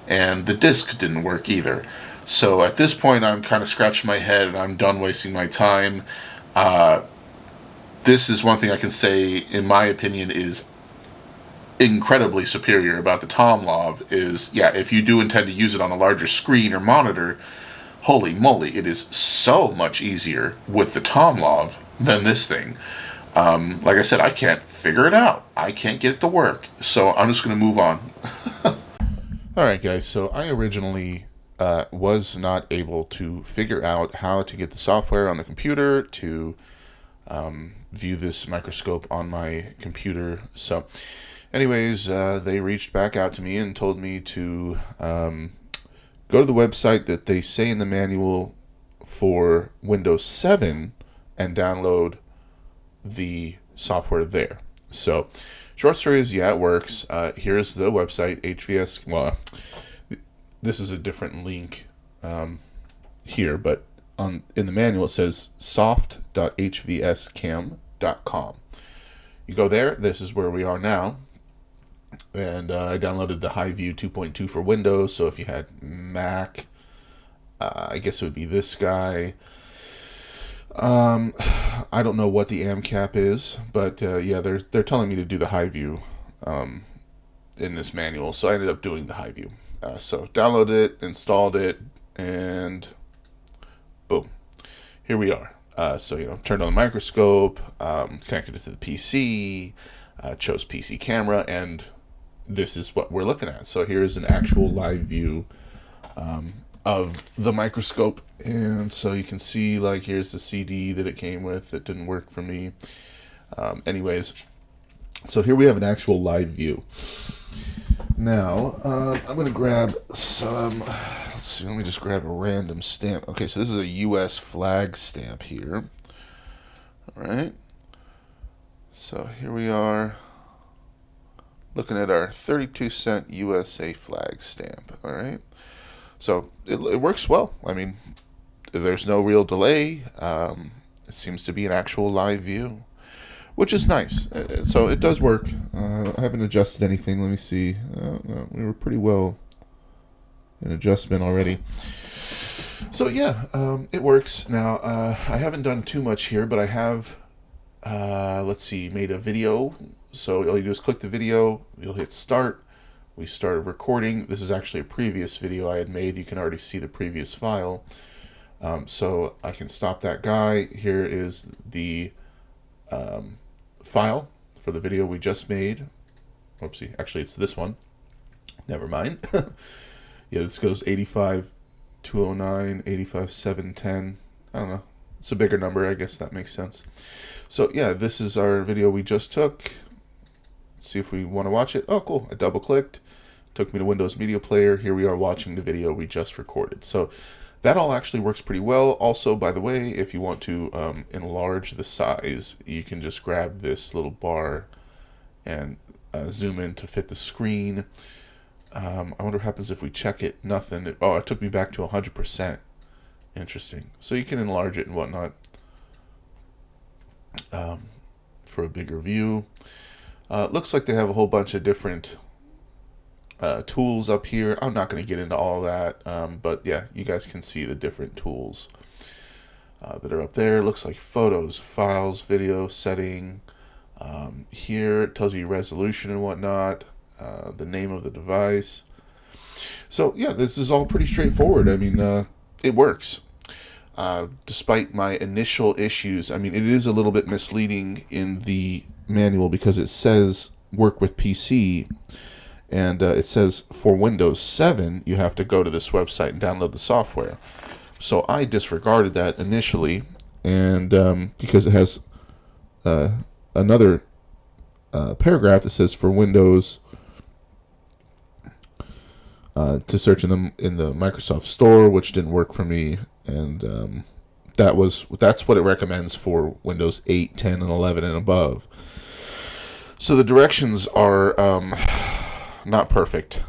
and the disc didn't work either. So at this point, I'm kind of scratching my head, and I'm done wasting my time. This is one thing I can say, in my opinion, is incredibly superior about the Tomlov. Is, yeah, if you do intend to use it on a larger screen or monitor, holy moly, it is so much easier with the Tomlov than this thing. Like I said, I can't figure it out. I can't get it to work. So I'm just going to move on. Alright guys, so I originally was not able to figure out how to get the software on the computer to view this microscope on my computer. So anyways, they reached back out to me and told me to go to the website that they say in the manual for Windows 7 and download the software there. So short story is, yeah, it works. Here's the website, HVS. Well, this is a different link here, but in the manual it says soft.hvscam.com. You go there. This is where we are now. And I downloaded the HiView 2.2 for Windows. So if you had Mac, I guess it would be this guy. I don't know what the AMCAP is, but yeah, they're telling me to do the HiView in this manual, so I ended up doing the HiView. So downloaded it, installed it, and boom, here we are. So, turned on the microscope, connected it to the PC, chose PC camera, and this is what we're looking at. So here is an actual live view of the microscope. And so you can see, like, here's the CD that it came with. It didn't work for me. Anyways, so here we have an actual live view. Now, I'm going to grab some, let's see, let me just grab a random stamp. Okay, so this is a U.S. flag stamp here. All right. So here we are looking at our 32-cent USA flag stamp. All right. So it works well. I mean, there's no real delay. It seems to be an actual live view, which is nice. So it does work. I haven't adjusted anything. Let me see. We were pretty well in adjustment already. So yeah, it works. Now, I haven't done too much here, but I have, let's see, made a video. So all you do is click the video. You'll hit start. We started recording. This is actually a previous video I had made. You can already see the previous file. So I can stop that guy. Here is the file for the video we just made. Oopsie, actually it's this one. Never mind. Yeah, this goes 85,209, 85,710. I don't know. It's a bigger number. I guess that makes sense. So yeah, this is our video we just took. Let's see if we want to watch it. Oh, cool. I double clicked. Took me to Windows Media Player. Here we are watching the video we just recorded. So that all actually works pretty well. Also, by the way, if you want to enlarge the size, you can just grab this little bar and zoom in to fit the screen. I wonder what happens if we check it. Nothing. It took me back to 100%. Interesting. So you can enlarge it and whatnot for a bigger view. Looks like they have a whole bunch of different tools up here. I'm not going to get into all that, but yeah, you guys can see the different tools that are up there. Looks like photos, files, video, setting. Here it tells you resolution and whatnot, the name of the device. So yeah, this is all pretty straightforward. I mean, it works. Despite my initial issues, I mean, it is a little bit misleading in the manual because it says work with PC. And it says for Windows 7, you have to go to this website and download the software. So I disregarded that initially, and because it has another paragraph that says for Windows to search in the Microsoft Store, which didn't work for me, and that's what it recommends for Windows 8, 10, and 11 and above. So the directions are not perfect.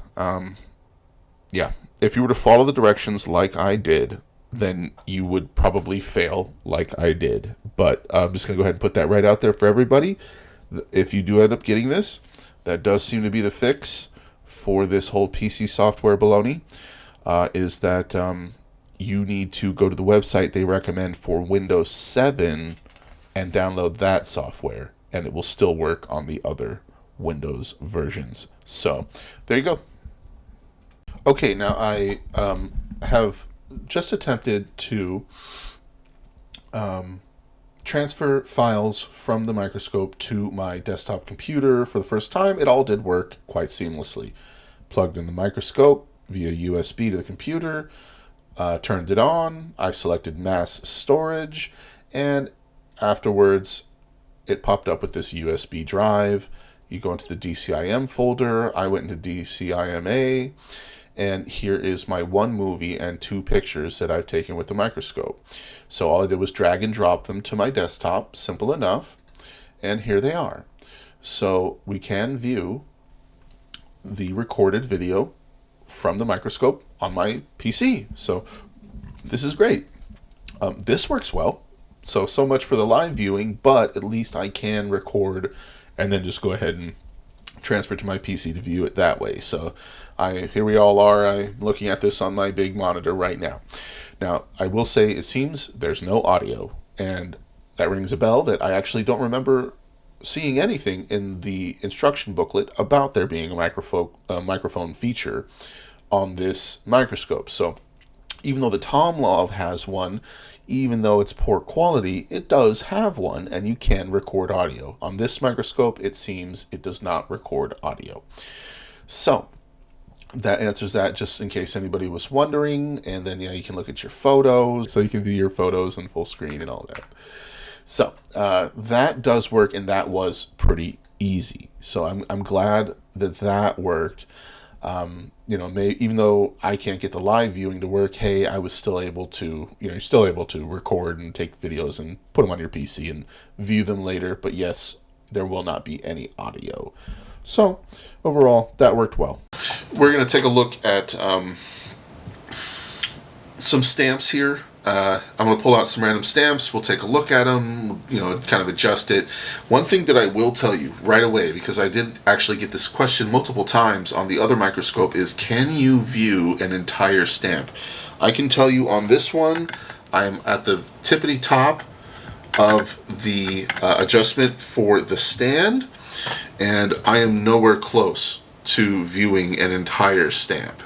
Yeah, if you were to follow the directions like I did, then you would probably fail like I did. But I'm just going to go ahead and put that right out there for everybody. If you do end up getting this, that does seem to be the fix for this whole PC software baloney, is that you need to go to the website they recommend for Windows 7 and download that software, and it will still work on the other Windows versions. So there you go. Okay, now I have just attempted to transfer files from the Microscope to my desktop computer for the first time. It all did work quite seamlessly. Plugged in the Microscope via USB to the computer, turned it on, I selected mass storage, and afterwards it popped up with this USB drive. You go into the DCIM folder. I went into DCIMA, and here is my one movie and 2 pictures that I've taken with the Microscope. So all I did was drag and drop them to my desktop, simple enough, and here they are. So we can view the recorded video from the Microscope on my PC. So this is great. This works well. So much for the live viewing, but at least I can record and then just go ahead and transfer to my PC to view it that way. So here we all are. I'm looking at this on my big monitor right now. Now, I will say it seems there's no audio, and that rings a bell that I actually don't remember seeing anything in the instruction booklet about there being a microphone feature on this Microscope. So Even though the Tomlov has one, even though it's poor quality, it does have one, and you can record audio. On this microscope, it seems it does not record audio. So, that answers that, just in case anybody was wondering. And then, yeah, you can look at your photos, so you can view your photos in full screen and all that. So, that does work, and that was pretty easy. So, I'm glad that that worked. Even though I can't get the live viewing to work, hey, I was still able to, you're still able to record and take videos and put them on your PC and view them later. But yes, there will not be any audio. So overall, that worked well. We're going to take a look at some stamps here. I'm going to pull out some random stamps. We'll take a look at them, kind of adjust it. One thing that I will tell you right away, because I did actually get this question multiple times on the other microscope, is can you view an entire stamp? I can tell you on this one, I'm at the tippity top of the adjustment for the stand, and I am nowhere close to viewing an entire stamp.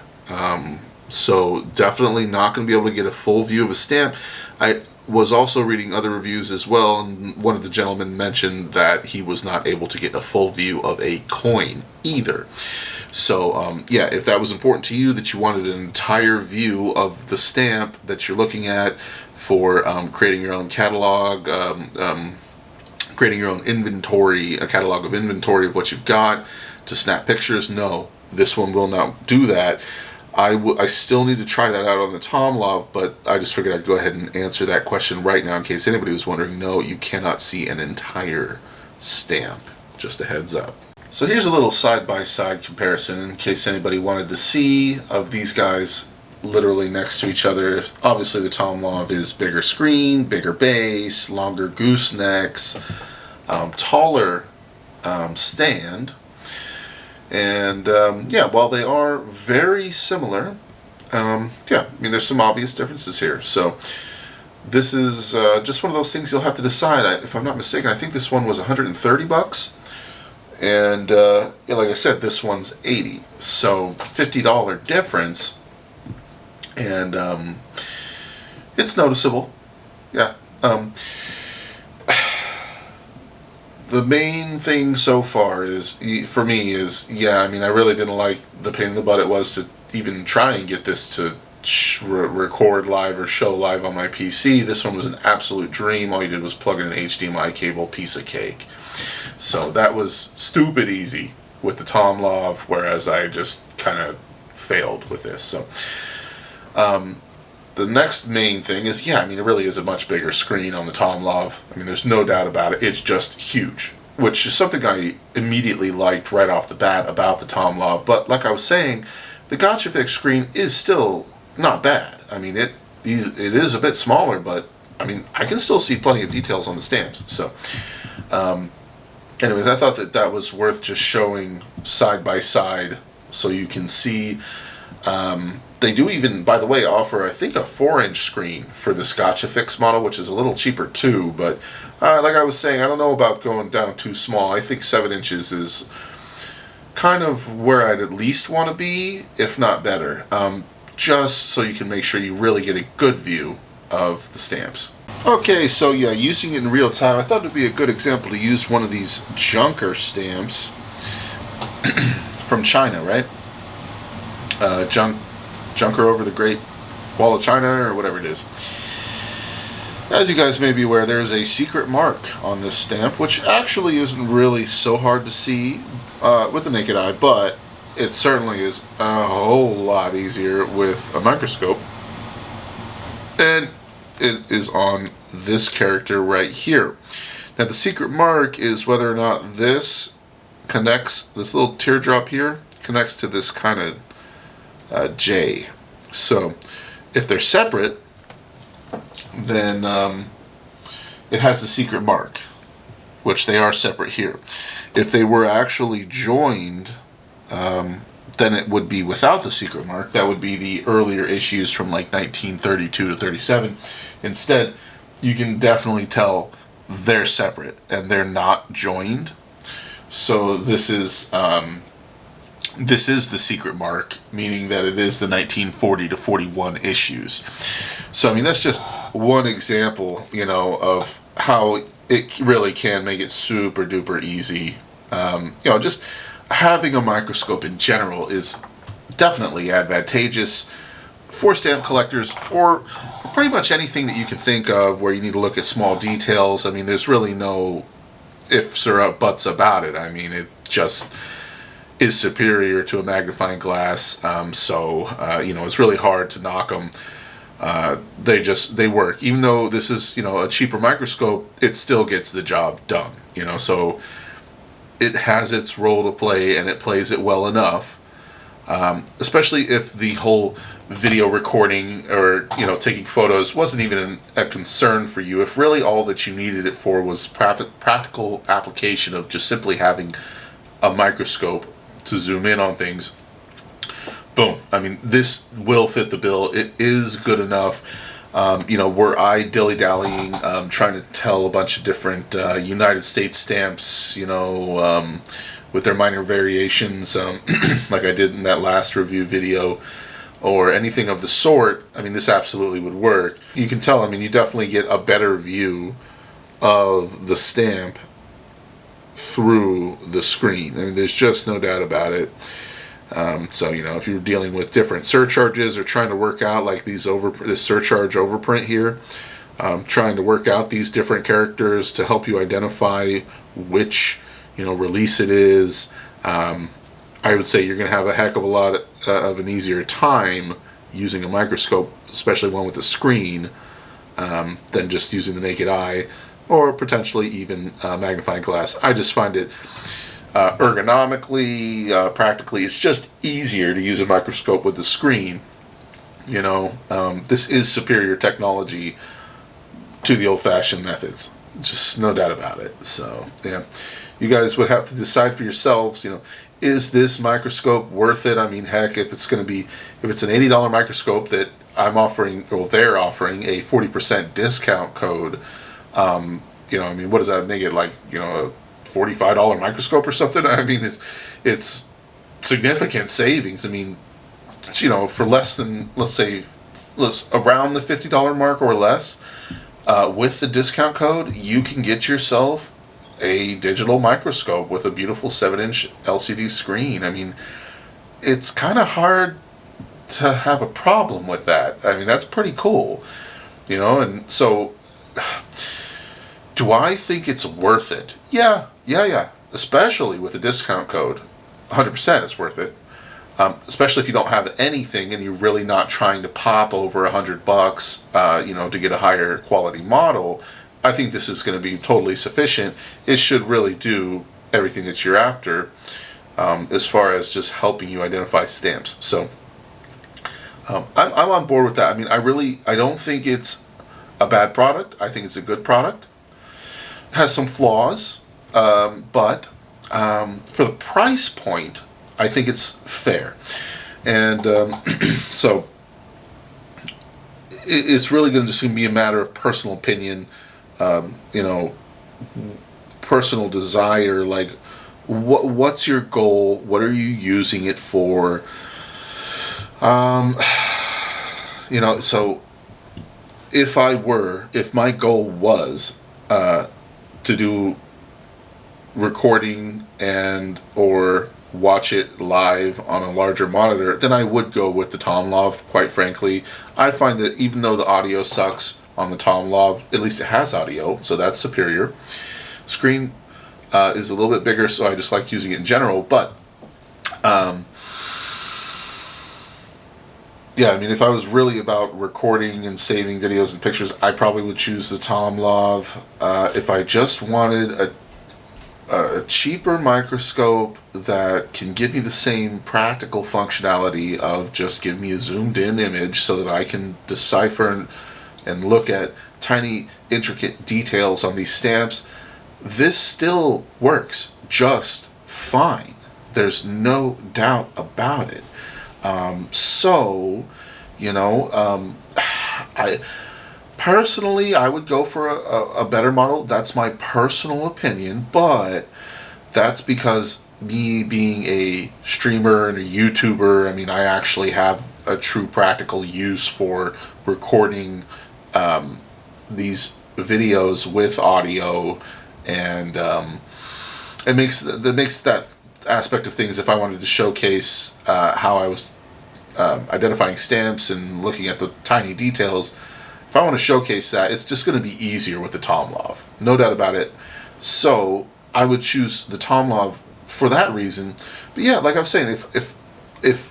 So definitely not going to be able to get a full view of a stamp. I was also reading other reviews as well, and one of the gentlemen mentioned that he was not able to get a full view of a coin either. So yeah, if that was important to you, that you wanted an entire view of the stamp that you're looking at for creating your own catalog, creating your own inventory, a catalog of inventory of what you've got to snap pictures, no, this one will not do that. I still need to try that out on the Tomlov, but I just figured I'd go ahead and answer that question right now in case anybody was wondering. No, you cannot see an entire stamp. Just a heads up. So here's a little side-by-side comparison in case anybody wanted to see of these guys literally next to each other. Obviously the Tomlov is bigger screen, bigger base, longer goosenecks, taller stand. And yeah, while they are very similar, there's some obvious differences here. So this is just one of those things you'll have to decide. If I'm not mistaken, I think this one was $130, and like I said, this one's $80. So $50 difference, and it's noticeable. Yeah. The main thing so far is, for me, is, I really didn't like the pain in the butt it was to even try and get this to record live or show live on my PC. This one was an absolute dream. All you did was plug in an HDMI cable, piece of cake. So that was stupid easy with the Tomlov, whereas I just kind of failed with this. So the next main thing is, it really is a much bigger screen on the Tomlov. There's no doubt about it. It's just huge, which is something I immediately liked right off the bat about the Tomlov. But like I was saying, the Gochifix screen is still not bad. It is a bit smaller, but I can still see plenty of details on the stamps. So anyways, I thought that was worth just showing side by side so you can see. They do even, by the way, offer, I think, a 4-inch screen for this Gochifix model, which is a little cheaper too. But like I was saying, I don't know about going down too small. I think 7 inches is kind of where I'd at least want to be, if not better, just so you can make sure you really get a good view of the stamps. Okay, so yeah, using it in real time, I thought it would be a good example to use one of these junker stamps from China, right? Junker over the Great Wall of China, or whatever it is. As you guys may be aware, there is a secret mark on this stamp, which actually isn't really so hard to see with the naked eye, but it certainly is a whole lot easier with a microscope. And it is on this character right here. Now the secret mark is whether or not this connects, this little teardrop here connects to this kind of J. So if they're separate, then it has the secret mark, which they are separate here. If they were actually joined, then it would be without the secret mark. That would be the earlier issues from like 1932 to 37. Instead, you can definitely tell they're separate and they're not joined. So this is this is the secret mark, meaning that it is the 1940 to 41 issues. So, I mean, that's just one example, of how it really can make it super duper easy. Just having a microscope in general is definitely advantageous for stamp collectors, or for pretty much anything that you can think of where you need to look at small details. I mean, there's really no ifs or buts about it. I mean, it just is superior to a magnifying glass. It's really hard to knock them. They work. Even though this is, a cheaper microscope, it still gets the job done. So it has its role to play, and it plays it well enough. Especially if the whole video recording or taking photos wasn't even a concern for you. If really all that you needed it for was practical application of just simply having a microscope to zoom in on things, boom. I mean, this will fit the bill. It is good enough. Were I dilly-dallying, trying to tell a bunch of different United States stamps, with their minor variations, like I did in that last review video, or anything of the sort, I mean, this absolutely would work. You can tell, I mean, you definitely get a better view of the stamp through the screen. I mean, there's just no doubt about it. If you're dealing with different surcharges or trying to work out like this surcharge overprint here, trying to work out these different characters to help you identify which release it is, I would say you're going to have a heck of a lot of an easier time using a microscope, especially one with a screen, than just using the naked eye, or potentially even magnifying glass. I just find it ergonomically, practically, it's just easier to use a microscope with the screen. This is superior technology to the old-fashioned methods. Just no doubt about it. So, yeah. You guys would have to decide for yourselves, is this microscope worth it? I mean, heck, if it's an $80 microscope that they're offering a 40% discount code, what does that make it, like, a $45 microscope or something? I mean, it's significant savings. I mean, for less than, let's say, around the $50 mark or less, with the discount code, you can get yourself a digital microscope with a beautiful 7-inch LCD screen. I mean, it's kind of hard to have a problem with that. I mean, that's pretty cool, and so, do I think it's worth it? Yeah, especially with a discount code. 100% it's worth it. Especially if you don't have anything and you're really not trying to pop over $100, to get a higher quality model. I think this is going to be totally sufficient. It should really do everything that you're after, as far as just helping you identify stamps. So I'm on board with that. I mean, I don't think it's a bad product. I think it's a good product. It has some flaws, but for the price point, I think it's fair. And so it's really going to just be a matter of personal opinion. Personal desire, like what's your goal, what are you using it for, so if my goal was to do recording and or watch it live on a larger monitor, then I would go with the Tom Love, quite frankly. I find that even though the audio sucks on the Tom Love, at least it has audio, so that's superior. Screen is a little bit bigger, so I just like using it in general, but I mean, if I was really about recording and saving videos and pictures, I probably would choose the Tom Love. If I just wanted a cheaper microscope that can give me the same practical functionality of just give me a zoomed in image so that I can decipher and look at tiny intricate details on these stamps, this still works just fine. There's no doubt about it. I personally, I would go for a better model. That's my personal opinion, but that's because me being a streamer and a YouTuber, I mean, I actually have a true practical use for recording these videos with audio, and it makes that aspect of things. If I wanted to showcase how I was identifying stamps and looking at the tiny details, if I want to showcase that, it's just going to be easier with the Tomlov, no doubt about it. So I would choose the Tomlov for that reason. But yeah, like I was saying, if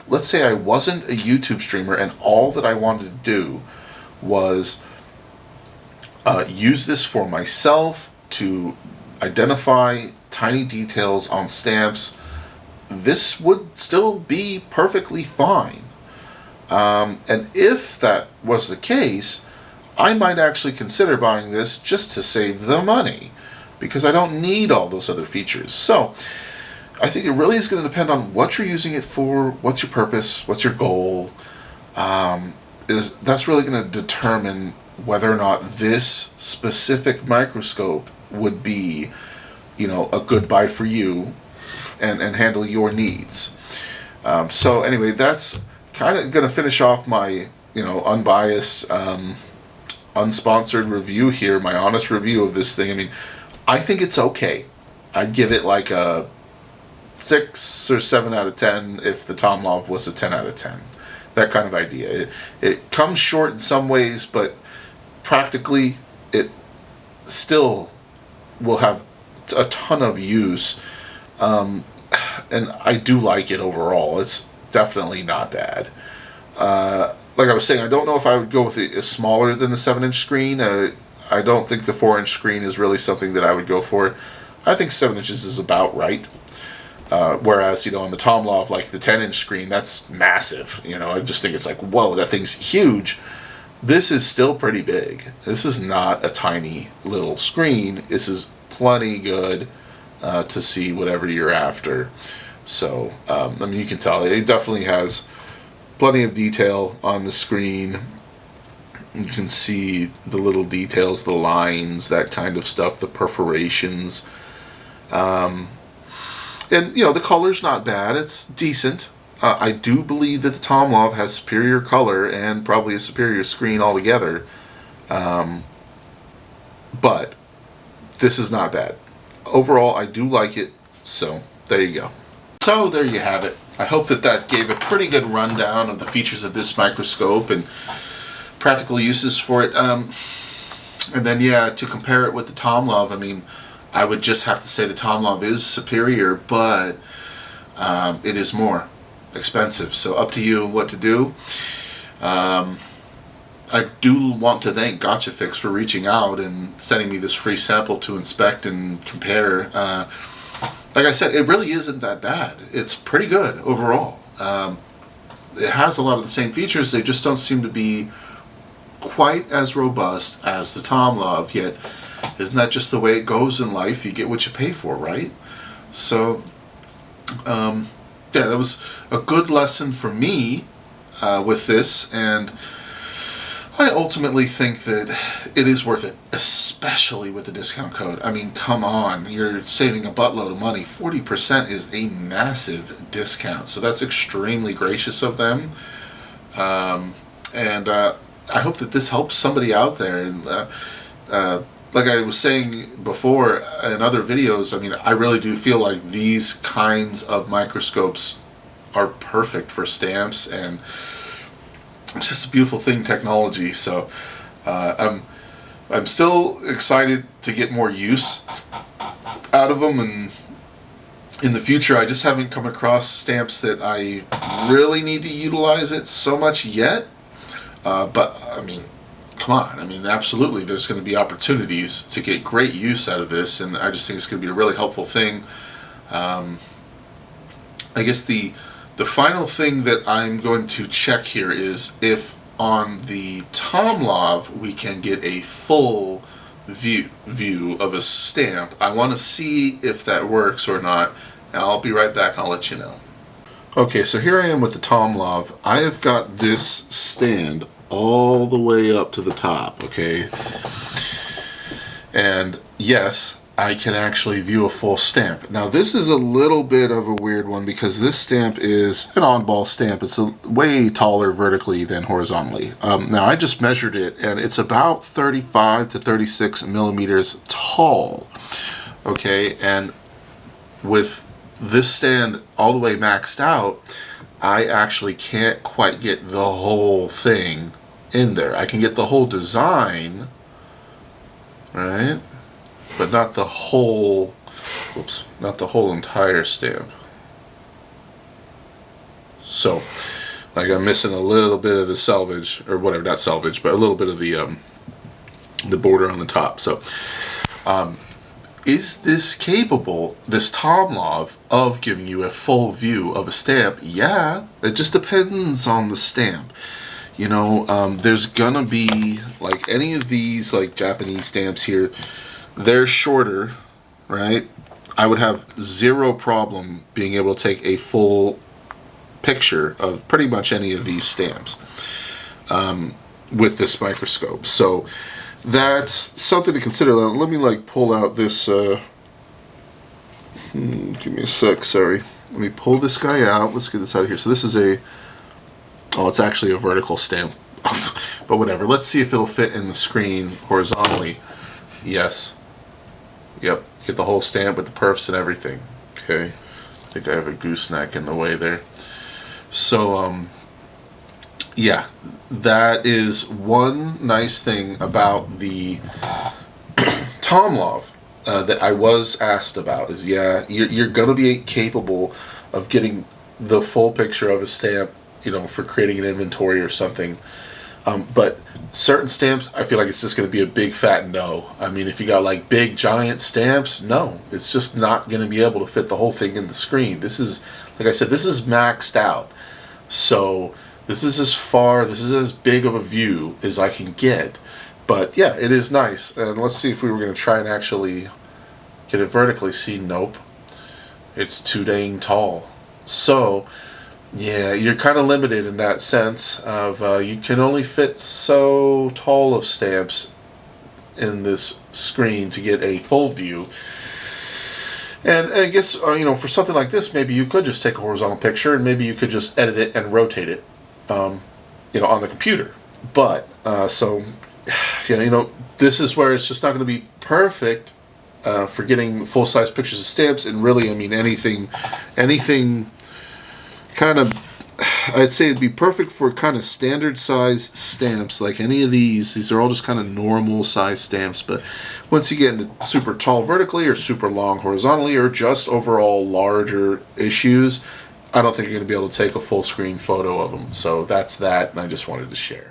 let's say I wasn't a YouTube streamer and all that I wanted to do was use this for myself to identify tiny details on stamps, this would still be perfectly fine. And if that was the case, I might actually consider buying this just to save the money, because I don't need all those other features. So I think it really is going to depend on what you're using it for, what's your purpose, what's your goal. That's really going to determine whether or not this specific microscope would be, a good buy for you and handle your needs. So anyway, that's kind of going to finish off my, unbiased, unsponsored review here, my honest review of this thing. I mean, I think it's okay. I'd give it like a 6 or 7 out of 10 if the Tomlov was a 10 out of 10. That kind of idea. It comes short in some ways, but practically it still will have a ton of use. And I do like it overall. It's definitely not bad. Like I was saying, I don't know if I would go with a smaller than the 7-inch screen. I don't think the 4-inch screen is really something that I would go for. I think 7 inches is about right. Whereas, on the Tomlov, like the 10-inch screen, that's massive. I just think it's like, whoa, that thing's huge. This is still pretty big. This is not a tiny little screen. This is plenty good to see whatever you're after. So, you can tell it definitely has plenty of detail on the screen. You can see the little details, the lines, that kind of stuff, the perforations. And, the color's not bad. It's decent. I do believe that the Tomlov has superior color and probably a superior screen altogether. But this is not bad. Overall, I do like it. So, there you go. So, there you have it. I hope that gave a pretty good rundown of the features of this microscope and practical uses for it. And then, to compare it with the Tomlov, I would just have to say the Tomlov is superior, but it is more expensive. So up to you what to do. I do want to thank Gochifix for reaching out and sending me this free sample to inspect and compare. Like I said, it really isn't that bad. It's pretty good overall. It has a lot of the same features. They just don't seem to be quite as robust as the Tomlov, yet isn't that just the way it goes in life? You get what you pay for, right? So, that was a good lesson for me with this, and I ultimately think that it is worth it, especially with the discount code. Come on, you're saving a buttload of money. 40% is a massive discount, so that's extremely gracious of them. And I hope that this helps somebody out there. And like I was saying before in other videos, I really do feel like these kinds of microscopes are perfect for stamps, and it's just a beautiful thing, technology. So I'm still excited to get more use out of them, and in the future I just haven't come across stamps that I really need to utilize it so much yet. But come on, absolutely there's going to be opportunities to get great use out of this, and I just think it's going to be a really helpful thing. I guess the final thing that I'm going to check here is if on the Tomlov we can get a full view of a stamp. I want to see if that works or not, and I'll be right back and I'll let you know. Okay, so here I am with the Tomlov. I have got this stand all the way up to the top, okay? And yes, I can actually view a full stamp. Now this is a little bit of a weird one because this stamp is an on-ball stamp. It's way taller vertically than horizontally. Now I just measured it and it's about 35 to 36 millimeters tall. Okay, and with this stand all the way maxed out, I actually can't quite get the whole thing in there. I can get the whole design, right? But not the whole, whoops, not the whole entire stamp. So, like I'm missing a little bit of the selvage, or whatever, not selvage, but a little bit of the border on the top. So, is this capable, this Tomlov, of giving you a full view of a stamp? Yeah, it just depends on the stamp. You know, there's gonna be, like any of these, like Japanese stamps here, they're shorter, right? I would have zero problem being able to take a full picture of pretty much any of these stamps with this microscope. So that's something to consider. Let me like pull out this, give me a sec, sorry. Let me pull this guy out. Let's get this out of here. So this is it's actually a vertical stamp. But whatever. Let's see if it'll fit in the screen horizontally. Yes. Yep, get the whole stamp with the perfs and everything. Okay, I think I have a gooseneck in the way there. So, yeah, that is one nice thing about the Tomlov that I was asked about. Is yeah, you're gonna be capable of getting the full picture of a stamp, you know, for creating an inventory or something. But certain stamps, I feel like it's just going to be a big fat no. I mean, if you got like big giant stamps, no, it's just not going to be able to fit the whole thing in the screen. This is, like I said, this is maxed out. So this is as big of a view as I can get. But yeah, it is nice. And let's see if we were going to try and actually get it vertically. See, nope. It's too dang tall. So yeah, you're kind of limited in that sense of you can only fit so tall of stamps in this screen to get a full view. And I guess, you know, for something like this, maybe you could just take a horizontal picture and maybe you could just edit it and rotate it, you know, on the computer. But, so, yeah, you know, this is where it's just not going to be perfect for getting full-size pictures of stamps. And really, I mean, anything kind of, I'd say it'd be perfect for kind of standard size stamps, like any of these are all just kind of normal size stamps. But once you get into super tall vertically or super long horizontally or just overall larger issues, I don't think you're going to be able to take a full screen photo of them. So that's that, and I just wanted to share.